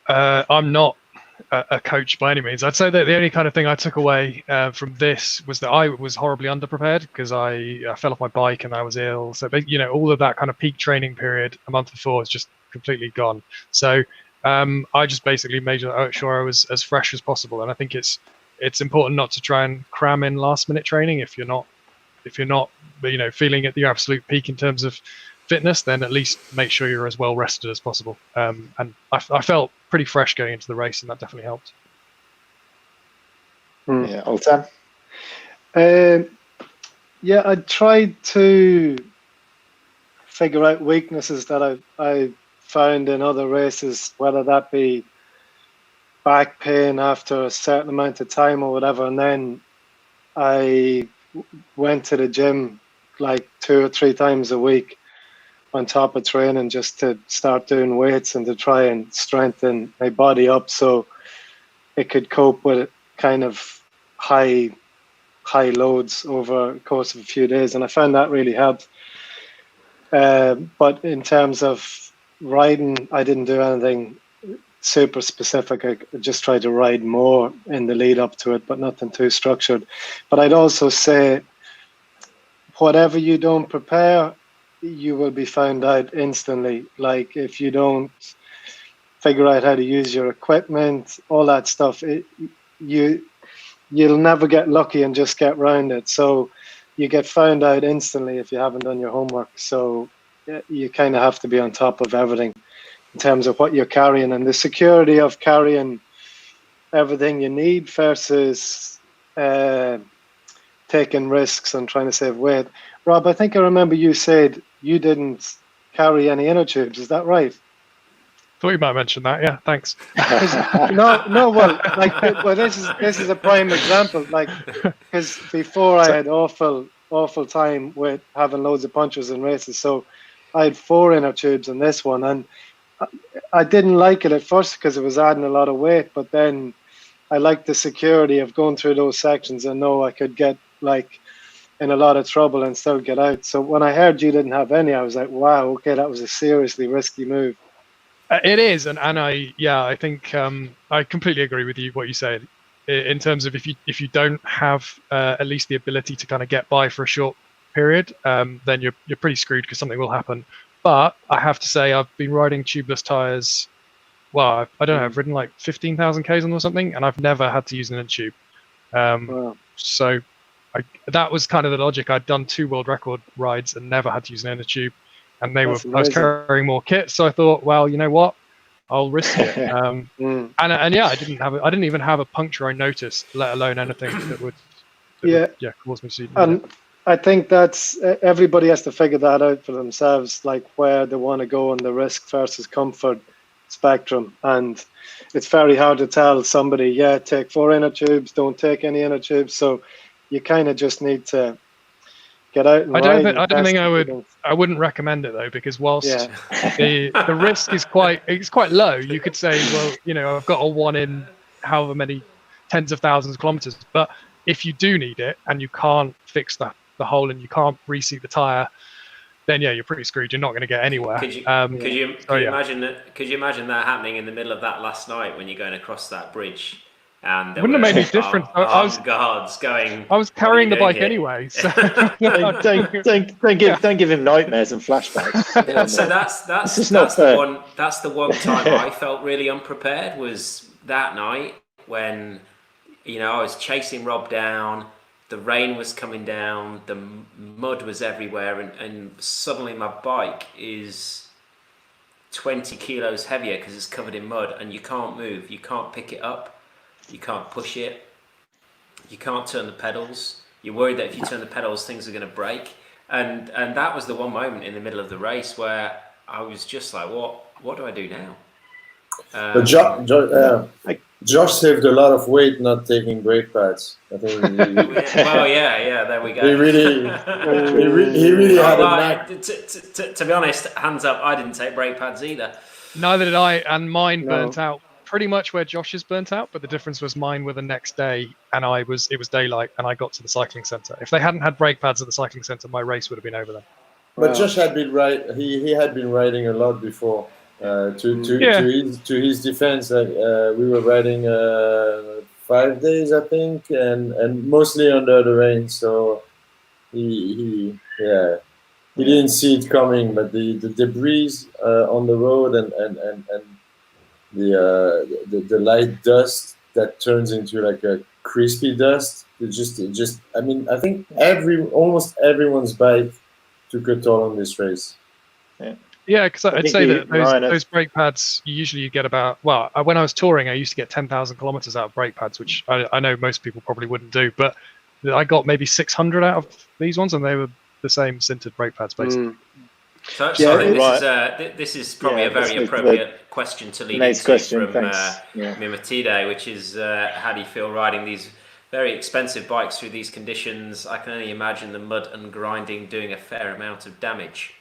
I'm not a coach by any means. I'd say that the only kind of thing I took away from this was that I was horribly underprepared, because I fell off my bike and I was ill. So, you know, all of that kind of peak training period a month before is just completely gone. So I just basically made sure I was as fresh as possible. And I think it's important not to try and cram in last minute training if you're not, you know, feeling at your absolute peak in terms of fitness. Then at least make sure you're as well rested as possible. And I felt pretty fresh going into the race, and that definitely helped. Yeah, Oltan. Yeah, I tried to figure out weaknesses that I found in other races, whether that be back pain after a certain amount of time or whatever. And then I went to the gym like 2 or 3 times a week on top of training, just to start doing weights and to try and strengthen my body up so it could cope with kind of high loads over the course of a few days. And I found that really helped. But in terms of riding, I didn't do anything super specific. I just tried to ride more in the lead up to it, but nothing too structured. But I'd also say, whatever you don't prepare, you will be found out instantly. Like if you don't figure out how to use your equipment, all that stuff, you'll never get lucky and just get round it. So you get found out instantly if you haven't done your homework. So you kind of have to be on top of everything in terms of what you're carrying, and the security of carrying everything you need versus taking risks and trying to save weight. Rob, I think I remember you said you didn't carry any inner tubes. Is that right? Thought you might mention that. Yeah, thanks. No. Well, this is a prime example. Like, because before I had awful time with having loads of punches in races. So I had 4 inner tubes in this one, and I didn't like it at first because it was adding a lot of weight. But then I liked the security of going through those sections and know I could get like in a lot of trouble and still get out. So when I heard you didn't have any, I was like, wow, okay, that was a seriously risky move. It is, and I think I completely agree with you what you said in terms of if you don't have at least the ability to kind of get by for a short period, then you're pretty screwed, because something will happen. But I have to say, I've been riding tubeless tires. Well, I don't know, I've ridden like 15,000 Ks on or something, and I've never had to use an inner tube. Wow. So that was kind of the logic. I'd done 2 world record rides and never had to use an inner tube, and I was carrying more kit, so I thought, well, you know what, I'll risk it. And yeah, I didn't even have a puncture I noticed, let alone anything that would cause me to. And I think that's everybody has to figure that out for themselves, like where they want to go on the risk versus comfort spectrum. And it's very hard to tell somebody, take 4 inner tubes, don't take any inner tubes. So you kind of just need to get out and I wouldn't recommend it though, because whilst the risk is quite low, you could say, well, you know, I've got a 1 in however many tens of thousands of kilometers, but if you do need it and you can't fix the hole and you can't reseat the tire, then you're pretty screwed. You're not going to get anywhere. Could you imagine that happening in the middle of that last night when you're going across that bridge? And wouldn't have made any difference. I was carrying the bike anyway. So. don't give him nightmares and flashbacks. So that's the one time I felt really unprepared, was that night when, you know, I was chasing Rob down. The rain was coming down, the mud was everywhere, and suddenly my bike is 20 kilos heavier because it's covered in mud, and you can't move, you can't pick it up, you can't push it, you can't turn the pedals. You're worried that if you turn the pedals, things are going to break. And that was the one moment in the middle of the race where I was just like, what do I do now? But Josh saved a lot of weight not taking brake pads. I think. Well, yeah, there we go. He really had a knack. To be honest, hands up, I didn't take brake pads either. Neither did I, and mine burnt out pretty much where Josh's burnt out. But the difference was mine were the next day, and it was daylight, and I got to the cycling centre. If they hadn't had brake pads at the cycling centre, my race would have been over then. But Josh had been he had been riding a lot before. To his defense, we were riding 5 days, I think, and mostly under the rain. So he didn't see it coming. But the debris on the road and the light dust that turns into like a crispy dust. It just I mean, I think almost everyone's bike took a toll on this race. Yeah, because I'd say that those brake pads, you get about, well, when I was touring, I used to get 10,000 kilometers out of brake pads, which I know most people probably wouldn't do, but I got maybe 600 out of these ones, and they were the same sintered brake pads, basically. So this is probably a very appropriate question to lead into from Mimatide, which is how do you feel riding these very expensive bikes through these conditions? I can only imagine the mud and grinding doing a fair amount of damage.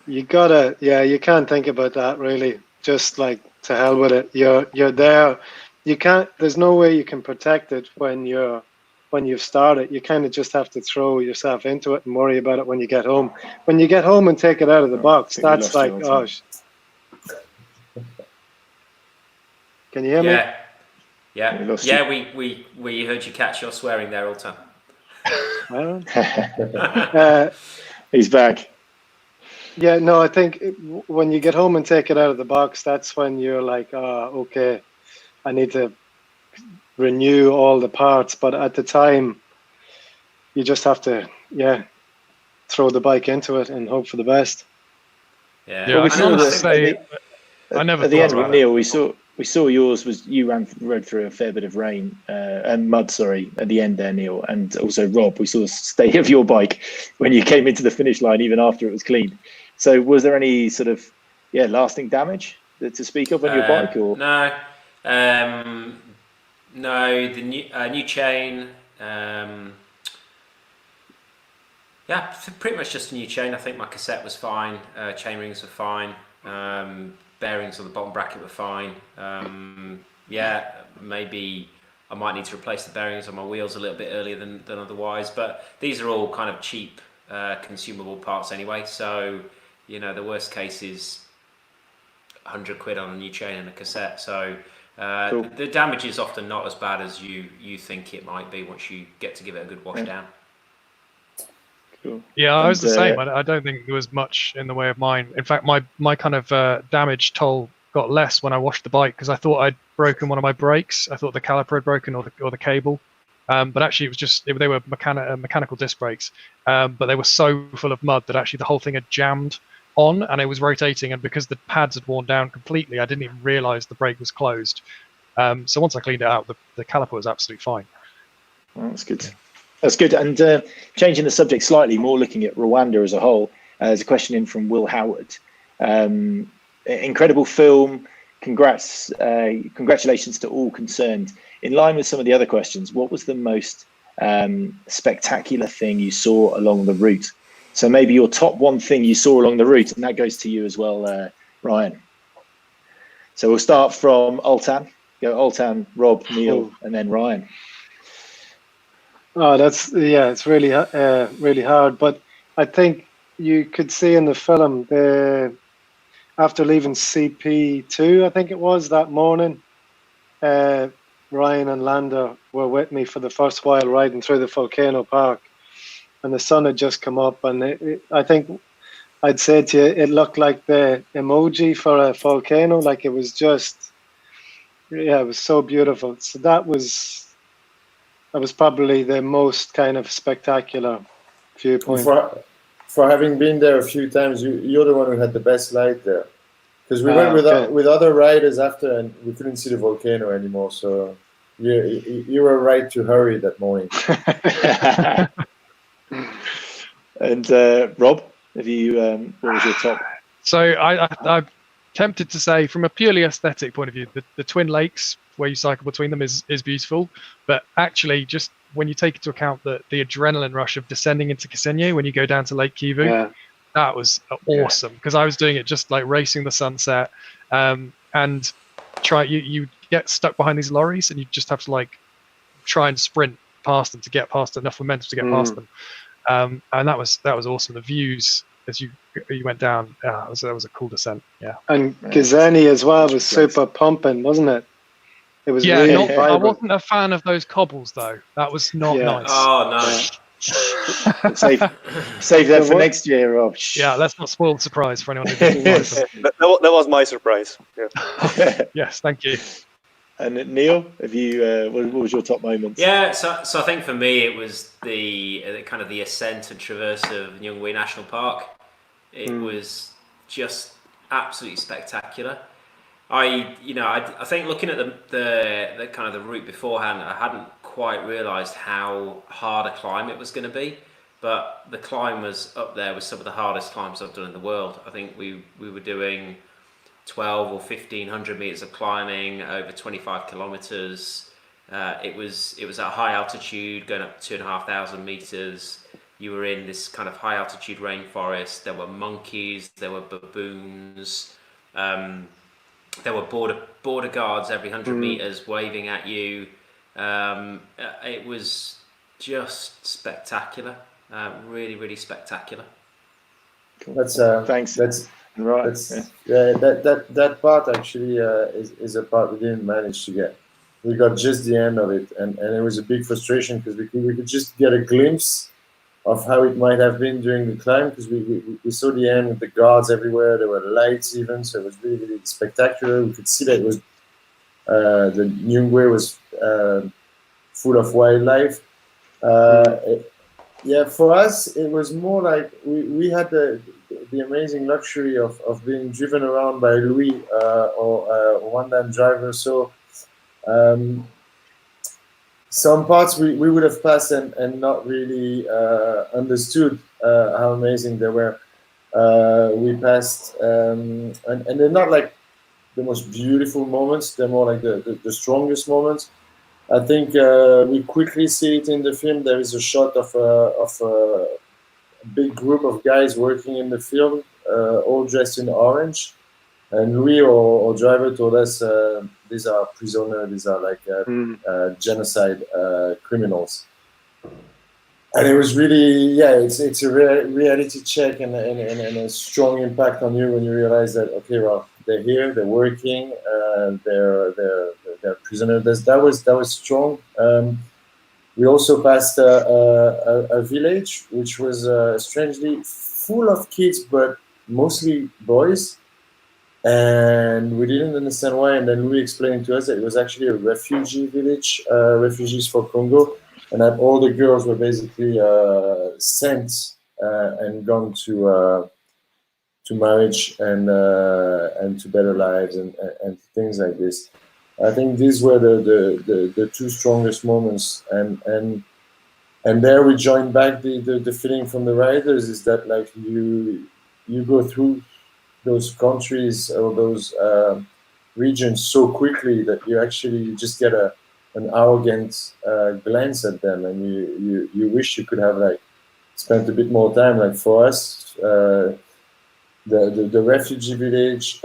You can't think about that really. Just like, to hell with it. You're there. You can't. There's no way you can protect it when you've started. You kind of just have to throw yourself into it and worry about it when you get home. When you get home and take it out of the box, that's like, oh. Can you hear me? Yeah. We heard you catch your swearing there all the time. He's back. Yeah, no, I think when you get home and take it out of the box, that's when you're like, okay, I need to renew all the parts. But at the time, you just have to, throw the bike into it and hope for the best. Yeah, we saw I never. At the end with Neil, we saw yours was you rode through a fair bit of rain and mud. Sorry, at the end there, Neil, and also Rob. We saw the state of your bike when you came into the finish line, even after it was cleaned. So, was there any sort of lasting damage to speak of on your bike? Or no, the new chain. Pretty much just a new chain. I think my cassette was fine. Chain rings were fine. Bearings on the bottom bracket were fine. Maybe I might need to replace the bearings on my wheels a little bit earlier than otherwise. But these are all kind of cheap, consumable parts anyway. So, the worst case is 100 quid on a new chain and a cassette. So cool. The damage is often not as bad as you think it might be once you get to give it a good wash down. Cool. Yeah, I was the same. I don't think there was much in the way of mine. In fact, my kind of damage toll got less when I washed the bike because I thought I'd broken one of my brakes. I thought the caliper had broken or the cable. But actually, it was just they were mechanical disc brakes, but they were so full of mud that actually the whole thing had jammed on, and it was rotating. And because the pads had worn down completely, I didn't even realise the brake was closed. So once I cleaned it out, the caliper was absolutely fine. Well, that's good. That's good. And changing the subject slightly, more looking at Rwanda as a whole. There's a question in from Will Howard. Incredible film. Congratulations to all concerned. In line with some of the other questions, what was the most spectacular thing you saw along the route? So maybe your top one thing you saw along the route, and that goes to you as well, Ryan. So we'll start from Altan. Go Altan, Rob, Neil, and then Ryan. Oh, it's really really hard. But I think you could see in the film after leaving CP2, I think it was that morning, Ryan and Lander were with me for the first while riding through the volcano park, and the sun had just come up, and I think I'd say to you, it looked like the emoji for a volcano. Like it was just, it was so beautiful. So that was probably the most kind of spectacular viewpoint. For having been there a few times, you're the one who had the best light there. Because we went with other riders after, and we couldn't see the volcano anymore. So you were right to hurry that morning. And Rob, have you? What was your top? So I'm tempted to say, from a purely aesthetic point of view, the Twin Lakes where you cycle between them is beautiful. But actually, just when you take into account the adrenaline rush of descending into Kisenye when you go down to Lake Kivu, that was awesome, because I was doing it just like racing the sunset, and you get stuck behind these lorries and you just have to like try and sprint past them to get past enough momentum to get past them, and that was awesome. The views as you went down, that was a cool descent. And Kisenye as well was super pumping, wasn't it? It was really vibrant. I wasn't a fan of those cobbles though. That was not nice. Oh no. Save that for next year, Rob. Yeah, let's not spoil the surprise for anyone who didn't like them. That was my surprise. Yeah. Yes, thank you. And Neil, have you? What was your top moments? Yeah, so I think for me it was the kind of the ascent and traverse of Nyungwe National Park. It was just absolutely spectacular. I think looking at the kind of the route beforehand, I hadn't quite realised how hard a climb it was going to be, but the climb was up there with some of the hardest climbs I've done in the world. I think we were doing 12 or 1500 meters of climbing over 25 kilometers. It was at high altitude, going up 2,500 meters. You were in this kind of high altitude rainforest. There were monkeys, there were baboons. There were border guards every 100 meters waving at you. It was just spectacular, really, really spectacular. Cool. That's thanks. That's right. That part actually is a part we didn't manage to get. We got just the end of it, and it was a big frustration because we could just get a glimpse of how it might have been during the climb, because we saw the end with the guards everywhere. There were lights even, so it was really, really spectacular. We could see that it was the Nyungwe was full of wildlife. For us, it was more like we had the amazing luxury of being driven around by Louis or a one-man driver. So some parts we would have passed and not really understood how amazing they were. We passed, and they're not like the most beautiful moments. They're more like the strongest moments. I think we quickly see it in the film. There is a shot of a big group of guys working in the field, all dressed in orange. And Louis, our driver, told us these are prisoners, these are like genocide criminals. And it was really, it's a reality check and a strong impact on you when you realize that, okay, well, they're here, they're working, they're prisoners. That was strong. We also passed a village which was strangely full of kids, but mostly boys. And we didn't understand why. And then Louis explained to us that it was actually a refugee village, refugees for Congo. and that all the girls were basically sent and gone to marriage and to better lives and things like this. I think these were the two strongest moments, and there we join back the feeling from the riders is that like you go through those countries or those regions so quickly that you actually just get an arrogant glance at them, and you wish you could have like spent a bit more time. Like for us, the refugee village,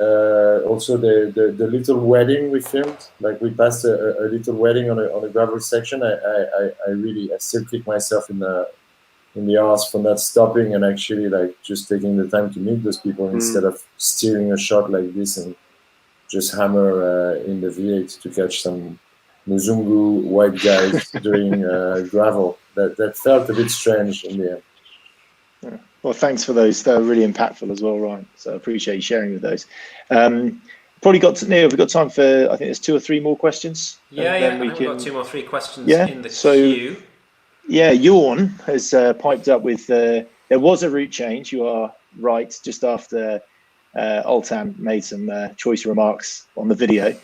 also the little wedding we filmed. Like we passed a little wedding on a gravel section. I still kick myself in the arse for not stopping and actually like just taking the time to meet those people instead of stealing a shot like this and just hammer in the V8 to catch some Muzungu white guys doing gravel. That felt a bit strange in the end. Yeah. Well, thanks for those. They're really impactful as well, Ryan. So I appreciate you sharing with those. Probably got to, Neil, we've got time for, I think there's 2 or 3 more questions. Yeah, then we've got 2 or 3 questions Yeah, in the so- queue. Yeah, Jorn has piped up with, there was a route change, you are right, just after Oltan made some choice remarks on the video.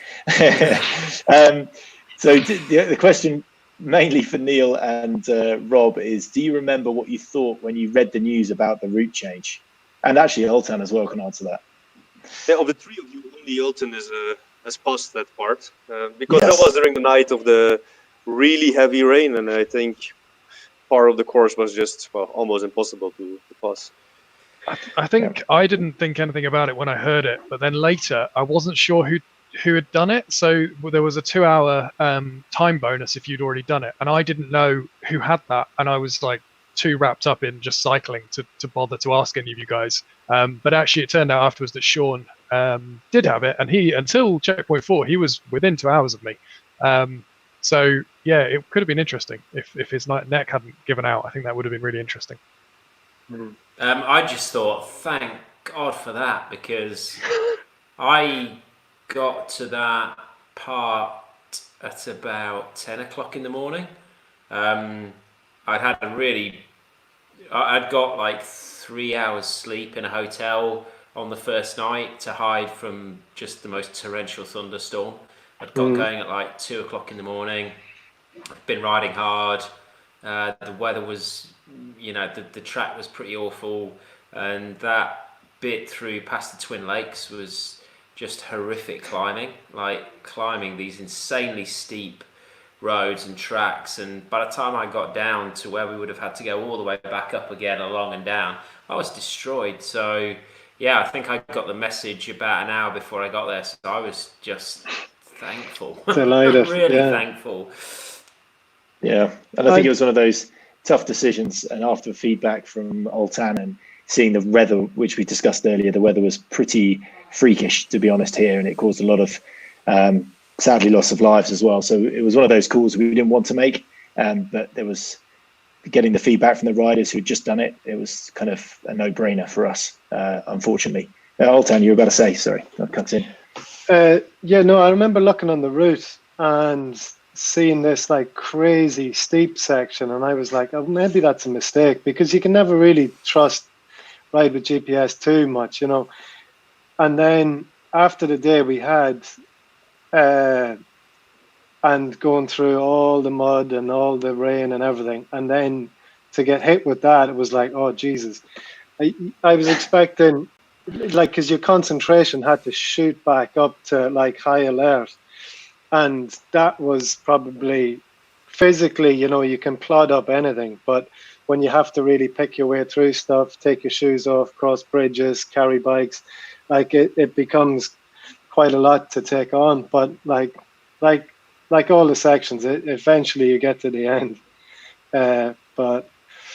So the question mainly for Neil and Rob is, do you remember what you thought when you read the news about the route change? And actually Oltan as well can answer that. Yeah, of the 3 of you, only Elton has passed that part because Yes. that was during the night of the really heavy rain, and I think part of the course was just almost impossible to pass. I think I didn't think anything about it when I heard it, but then later I wasn't sure who had done it. So there was a 2-hour time bonus if you'd already done it, and I didn't know who had that, and I was like too wrapped up in just cycling to bother to ask any of you guys. But actually, it turned out afterwards that Sean did have it, and he, until checkpoint 4, he was within 2 hours of me. So yeah, it could have been interesting if his neck hadn't given out. I think that would have been really interesting. I just thought, thank God for that, because I got to that part at about 10 o'clock in the morning. I'd got like 3 hours sleep in a hotel on the first night to hide from just the most torrential thunderstorm. I'd got going at like 2 o'clock in the morning. I'd been riding hard. The weather was, the track was pretty awful, and that bit through past the Twin Lakes was just horrific climbing, like climbing these insanely steep roads and tracks. And by the time I got down to where we would have had to go all the way back up again, along and down, I was destroyed. So yeah, I think I got the message about an hour before I got there, so I was just thankful. Delighted, really yeah. thankful. Yeah, and I think it was one of those tough decisions, and after feedback from Oltan and seeing the weather, which we discussed earlier, the weather was pretty freakish, to be honest, here, and it caused a lot of sadly loss of lives as well. So it was one of those calls we didn't want to make, but there was getting the feedback from the riders who'd just done it. It was kind of a no-brainer for us, unfortunately. Oltan, you were about to say, sorry, I cut in. Yeah, no, I remember looking on the route and seeing this like crazy steep section, and I was like, oh, maybe that's a mistake, because you can never really ride with GPS too much, And then after the day we had, and going through all the mud and all the rain and everything, and then to get hit with that, it was like, oh Jesus. I was expecting, like, because your concentration had to shoot back up to like high alert, and that was probably physically, you can plod up anything, but when you have to really pick your way through stuff, take your shoes off, cross bridges, carry bikes, like it becomes quite a lot to take on. But like all the sections, eventually you get to the end. But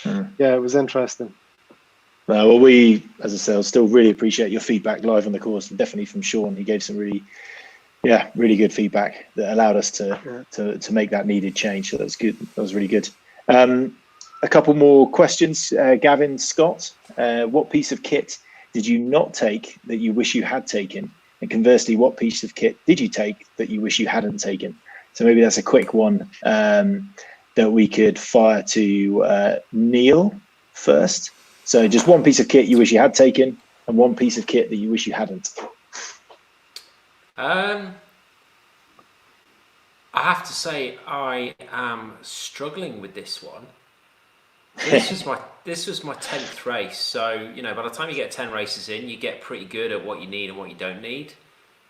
yeah, it was interesting. Well, we, as I said, still really appreciate your feedback live on the course, and definitely from Sean. He gave some really good feedback that allowed us to make that needed change. So that was good. That was really good. A couple more questions. Gavin Scott, what piece of kit did you not take that you wish you had taken? And conversely, what piece of kit did you take that you wish you hadn't taken? So maybe that's a quick one. that we could fire to Neil first. So just one piece of kit you wish you had taken, and one piece of kit that you wish you hadn't. I have to say I am struggling with this one. This was my 10th race, so by the time you get 10 races in, you get pretty good at what you need and what you don't need.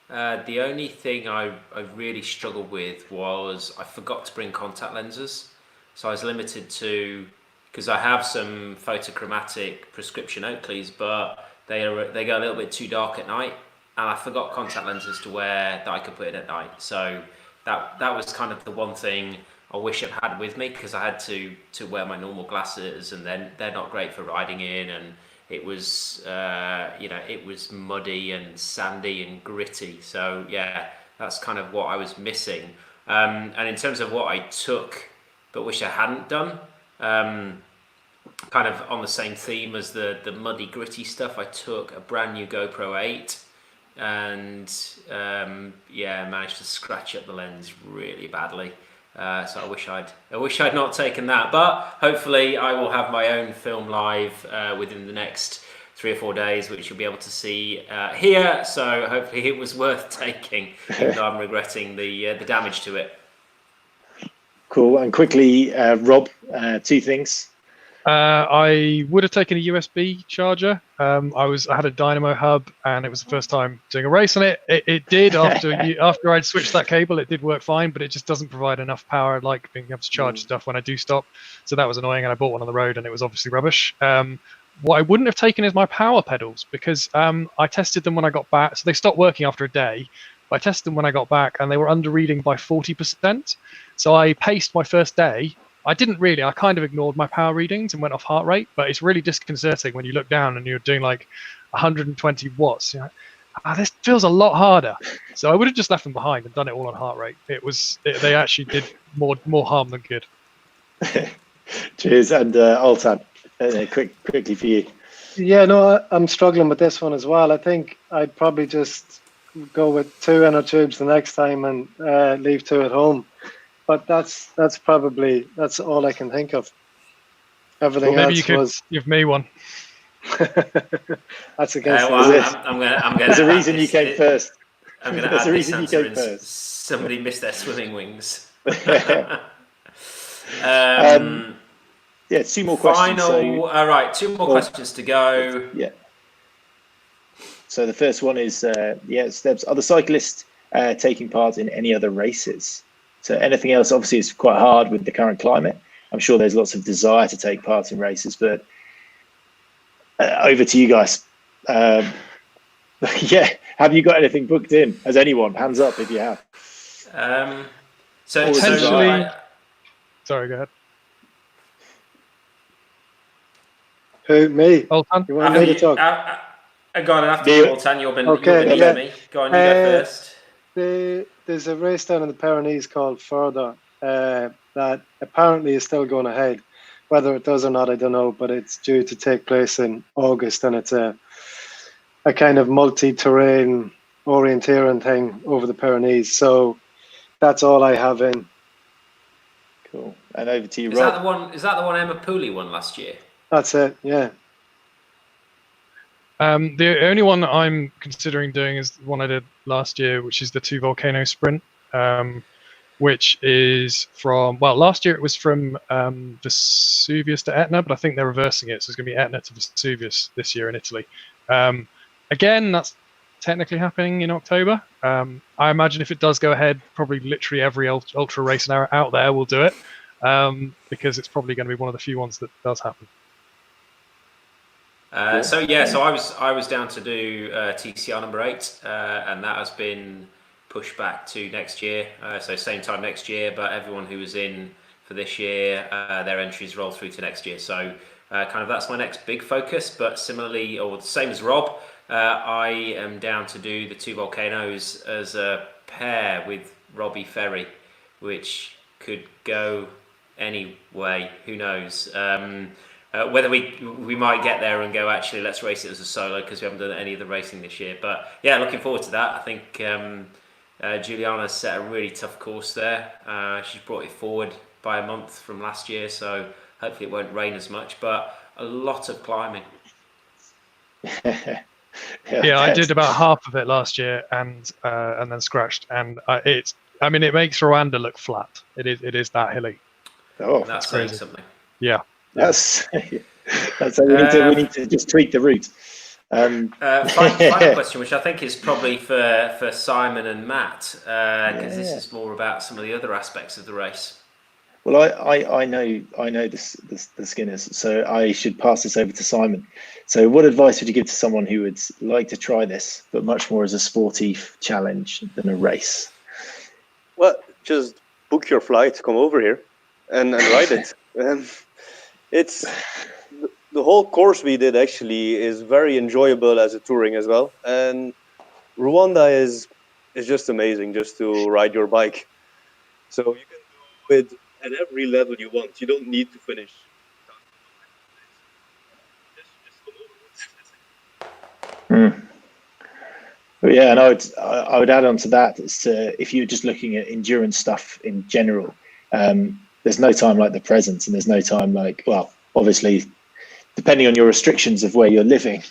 The only thing I really struggled with was I forgot to bring contact lenses, so I was limited to, because I have some photochromatic prescription Oakleys, but they go a little bit too dark at night, and I forgot contact lenses to wear that I could put in at night. So that was kind of the one thing I wish I'd had with me, because I had to wear my normal glasses, and then they're not great for riding in, and it was it was muddy and sandy and gritty. So yeah, that's kind of what I was missing. And in terms of what I took but wish I hadn't done, kind of on the same theme as the muddy gritty stuff, I took a brand new GoPro 8 and managed to scratch up the lens really badly. So I wish I'd not taken that, but hopefully I will have my own film live within the next 3 or 4 days, which you'll be able to see here. So hopefully it was worth taking, even though I'm regretting the damage to it. Cool. And quickly, Rob, 2 things. I would have taken a USB charger. I had a Dynamo hub, and it was the first time doing a race on it. It did after I'd switched that cable, it did work fine, but it just doesn't provide enough power. I like being able to charge stuff when I do stop, so that was annoying. And I bought one on the road, and it was obviously rubbish. What I wouldn't have taken is my power pedals, because I tested them when I got back. So they stopped working after a day. But I tested them when I got back, and they were under reading by 40%. So I paced my first day. I kind of ignored my power readings and went off heart rate, but it's really disconcerting when you look down and you're doing like 120 watts. You're like, this feels a lot harder. So I would have just left them behind and done it all on heart rate. They actually did more harm than good. Cheers. And Altan, quickly for you. Yeah, no, I'm struggling with this one as well. I think I'd probably just go with 2 inner tubes the next time and leave 2 at home. But that's all I can think of. Everything maybe else you could give me one. That's against. I'm gonna. There's a reason you came first. I'm gonna There's add a this reason you answer came in. first. Somebody missed their swimming wings. Yeah, 2 more questions. All right, 2 more questions to go. Yeah. So the first one is, Stebbs, are the cyclists taking part in any other races? So anything else? Obviously, it's quite hard with the current climate. I'm sure there's lots of desire to take part in races, but over to you guys. Have you got anything booked in? Has anyone? Hands up if you have. So potentially. Sorry, go ahead. Who? Me? Altan? You want me to talk? Go on, after you, Altan, you've been with me. Go on, you go first. There's a race down in the Pyrenees called Further that apparently is still going ahead. Whether it does or not, I don't know, but it's due to take place in August, and it's a kind of multi-terrain orienteering thing over the Pyrenees. So that's all I have in. Cool. And over to you, Rob. Is that the one Emma Pooley won last year? That's it, yeah. The only one I'm considering doing is the one I did last year, which is the 2 volcano sprint, which is last year it was from Vesuvius to Etna, but I think they're reversing it, so it's going to be Etna to Vesuvius this year in Italy. Again, that's technically happening in October. I imagine if it does go ahead, probably literally every ultra race out there will do it, because it's probably going to be one of the few ones that does happen. So I was down to do TCR number 8, and that has been pushed back to next year. So same time next year, but everyone who was in for this year, their entries roll through to next year. So kind of that's my next big focus. But similarly, or the same as Rob, I am down to do the 2 volcanoes as a pair with Robbie Ferry, which could go any way. Who knows? Whether we might get there and go, actually, let's race it as a solo, because we haven't done any of the racing this year. But yeah, looking forward to that. I think Juliana set a really tough course there. She's brought it forward by a month from last year, so hopefully it won't rain as much, but a lot of climbing. Yeah, I did about half of it last year, and then scratched, and it makes Rwanda look flat. It is that hilly. Oh, that's saying something. Yeah, that's we need to just tweak the route. Final question, which I think is probably for Simon and Matt, because this is more about some of the other aspects of the race. Well, I know the Skinners, so I should pass this over to Simon. So what advice would you give to someone who would like to try this, but much more as a sportive challenge than a race? Well, just book your flight, come over here and ride it. It's the whole course we did actually is very enjoyable as a touring as well. And Rwanda is just amazing just to ride your bike. So you can do it at every level you want. You don't need to finish. Yeah, and I would add on to that is if you're just looking at endurance stuff in general, there's no time like the present, and there's no time like, well, obviously, depending on your restrictions of where you're living,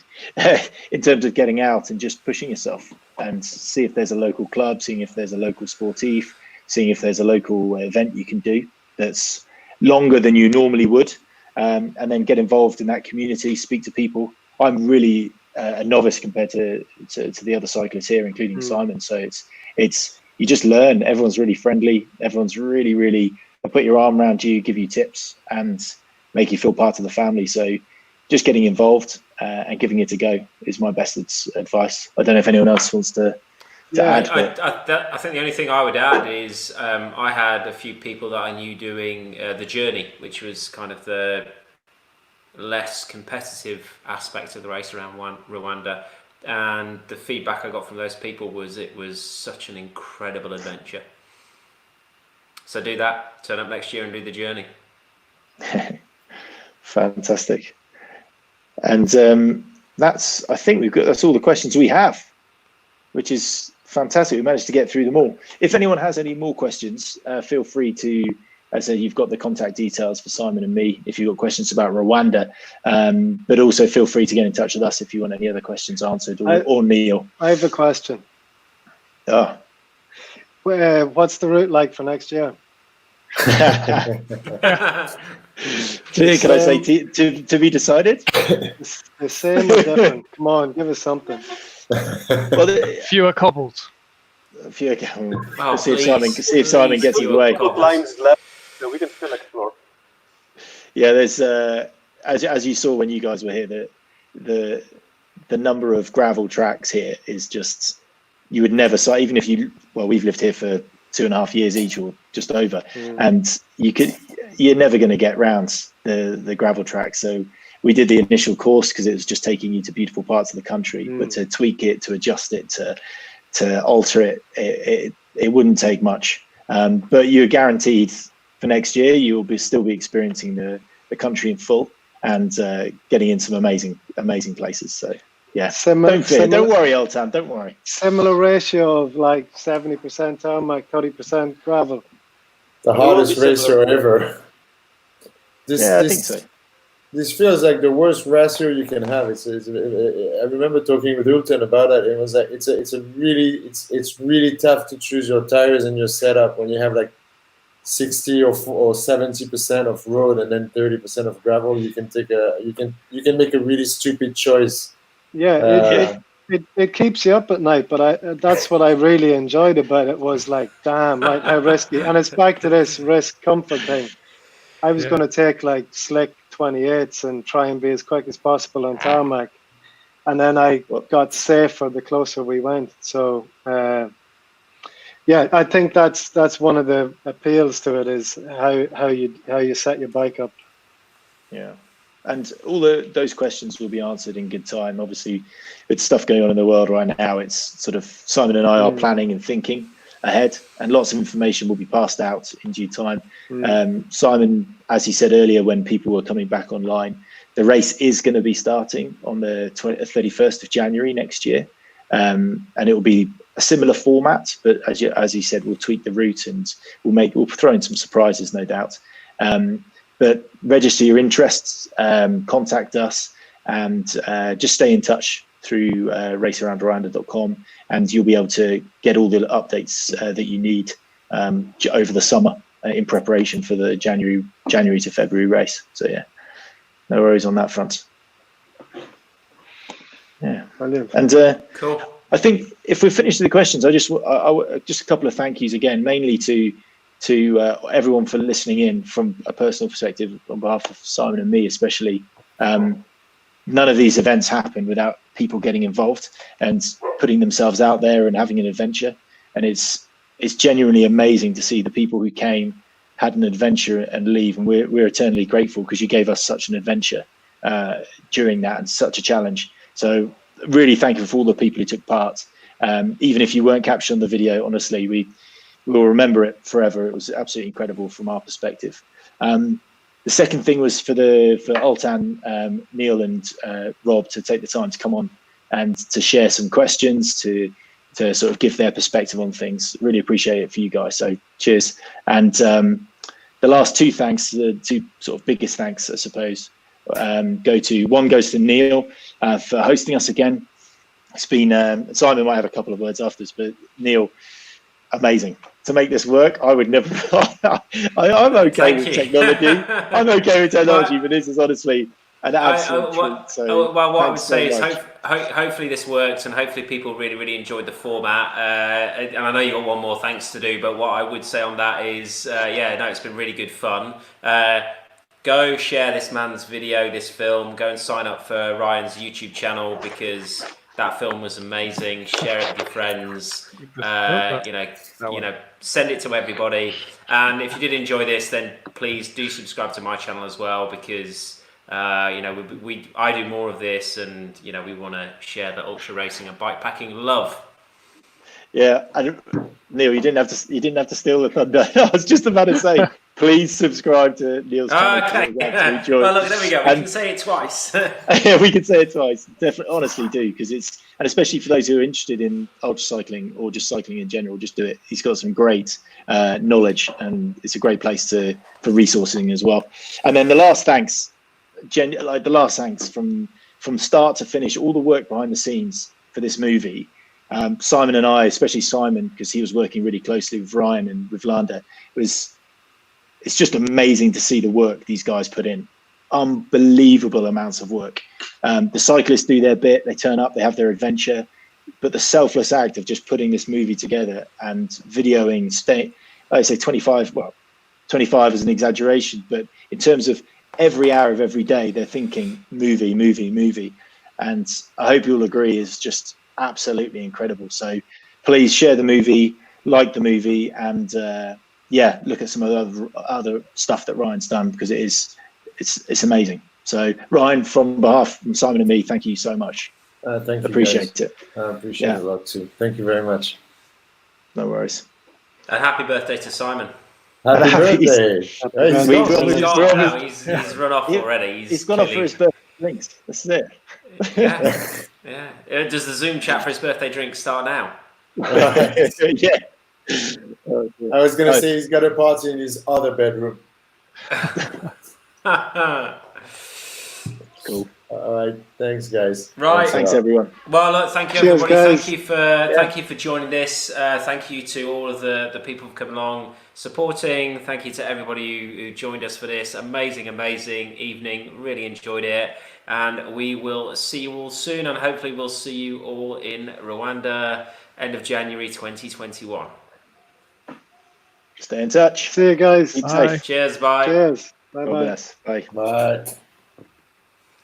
in terms of getting out and just pushing yourself and see if there's a local club, seeing if there's a local sportif, seeing if there's a local event you can do that's longer than you normally would, and then get involved in that community, speak to people. I'm really a novice compared to the other cyclists here, including Simon. So it's you just learn. Everyone's really friendly. Everyone's really put your arm around you, give you tips, and make you feel part of the family. So just getting involved and giving it a go is my best advice. I don't know if anyone else wants to add. I think the only thing I would add is I had a few people that I knew doing the journey, which was kind of the less competitive aspect of the race around Rwanda, and the feedback I got from those people was it was such an incredible adventure. So do that, turn up next year and do the journey. Fantastic. And I think that's all the questions we have, which is fantastic. We managed to get through them all. If anyone has any more questions, feel free to, as I said, you've got the contact details for Simon and me if you've got questions about Rwanda, but also feel free to get in touch with us if you want any other questions answered, or Neil. I have a question. Oh. What's the route like for next year? Can I say to be decided? The same or different? Come on, give us something. Well, fewer cobbles. See if Simon gets in the way. Lines left, so we can still explore. Yeah, there's as you saw when you guys were here, the number of gravel tracks here is just, you would never say, even if we've lived here for 2.5 years each or just over, and you're never going to get round the gravel track. So we did the initial course because it was just taking you to beautiful parts of the country, but to tweak it, to adjust it, to alter it wouldn't take much. But you're guaranteed for next year you will still be experiencing the country in full and getting in some amazing places. So yeah, don't worry, Oltan, don't worry. Similar ratio of like 70% tarmac, 30% gravel. The hardest racer ever. I think so. This feels like the worst ratio you can have. I remember talking with Ultan about it. It was like it's really tough to choose your tires and your setup when you have like 60 or 70% of road and then 30% of gravel. You can make a really stupid choice. Yeah, it keeps you up at night, but that's what I really enjoyed about it, was like, damn, like how risky. And it's back to this risk comfort thing. I was going to take like slick 28s and try and be as quick as possible on tarmac, and then I got safer the closer we went. So I think that's one of the appeals to it, is how you set your bike up. Yeah. And all those questions will be answered in good time. Obviously, with stuff going on in the world right now, it's sort of Simon and I are planning and thinking ahead, and lots of information will be passed out in due time. Simon, as he said earlier, when people were coming back online, the race is going to be starting on the 31st of January next year, and it will be a similar format, but as you said, we'll tweak the route and we'll throw in some surprises, no doubt. But register your interests, contact us, and just stay in touch through racearoundrwanda.com, and you'll be able to get all the updates that you need over the summer in preparation for the January to February race. So yeah, no worries on that front. Yeah, Brilliant. and Cool. I think if we're finished with the questions, just a couple of thank yous again, mainly to everyone for listening in from a personal perspective on behalf of Simon and me, especially. None of these events happen without people getting involved and putting themselves out there and having an adventure. And it's genuinely amazing to see the people who came, had an adventure and leave. And we're eternally grateful because you gave us such an adventure during that and such a challenge. So really thank you for all the people who took part. Even if you weren't captured on the video, honestly, we will remember it forever. It was absolutely incredible from our perspective. The second thing was for Altan, Neil and Rob to take the time to come on and to share some questions, to sort of give their perspective on things. Really appreciate it for you guys. So cheers. And the last two thanks, the two sort of biggest thanks, I suppose, one goes to Neil for hosting us again. It's been, Simon might have a couple of words after this, but Neil, amazing. To make this work, I would never. I'm okay with technology. I'm okay with technology, but this is honestly an absolute treat. So, well, what I would say so is hopefully this works, and hopefully people really enjoyed the format. And I know you got one more thanks to do, but what I would say on that is, it's been really good fun. Go share this man's video, this film. Go and sign up for Ryan's YouTube channel because that film was amazing. Share it with your friends. Send it to everybody. And if you did enjoy this, then please do subscribe to my channel as well because I do more of this, and we want to share the ultra racing and bikepacking love. Yeah, Neil, you didn't have to steal the thunder. I was just about to say, please subscribe to Neil's channel. Okay. Well, look, there we go. We can say it twice. Yeah, we can say it twice. Definitely, honestly, do because and especially for those who are interested in ultra cycling or just cycling in general, just do it. He's got some great knowledge, and it's a great place for resourcing as well. And then the last thanks, from start to finish, all the work behind the scenes for this movie. Simon and I, especially Simon, because he was working really closely with Ryan and with Landa, it's just amazing to see the work these guys put in. Unbelievable amounts of work. The cyclists do their bit, they turn up, they have their adventure, but the selfless act of just putting this movie together and videoing, like I say 25 is an exaggeration, but in terms of every hour of every day, they're thinking movie. And I hope you'll agree is just absolutely incredible. So please share the movie, like the movie, and look at some of the other stuff that Ryan's done because it's amazing. So Ryan, from Simon and me, thank you so much. Thank you. Appreciate it. I appreciate it a lot too. Thank you very much. No worries. And happy birthday to Simon. Happy birthday. He's run off already. He's gone off for his birthday drinks. That's it. Yeah. Does the Zoom chat for his birthday drink start now? Yeah. I was going to say he's got a party in his other bedroom. Cool. All right. Thanks, guys. Right. Thanks everyone. Well, look, thank you, Cheers, everybody. guys. Thank you for joining this. Thank you to all of the people who've come along supporting. Thank you to everybody who joined us for this amazing evening. Really enjoyed it. And we will see you all soon, and hopefully we'll see you all in Rwanda end of January 2021. Stay in touch. See you guys. Keep safe. Cheers, bye. Cheers. God Bye-bye. bless. Bye. Bye.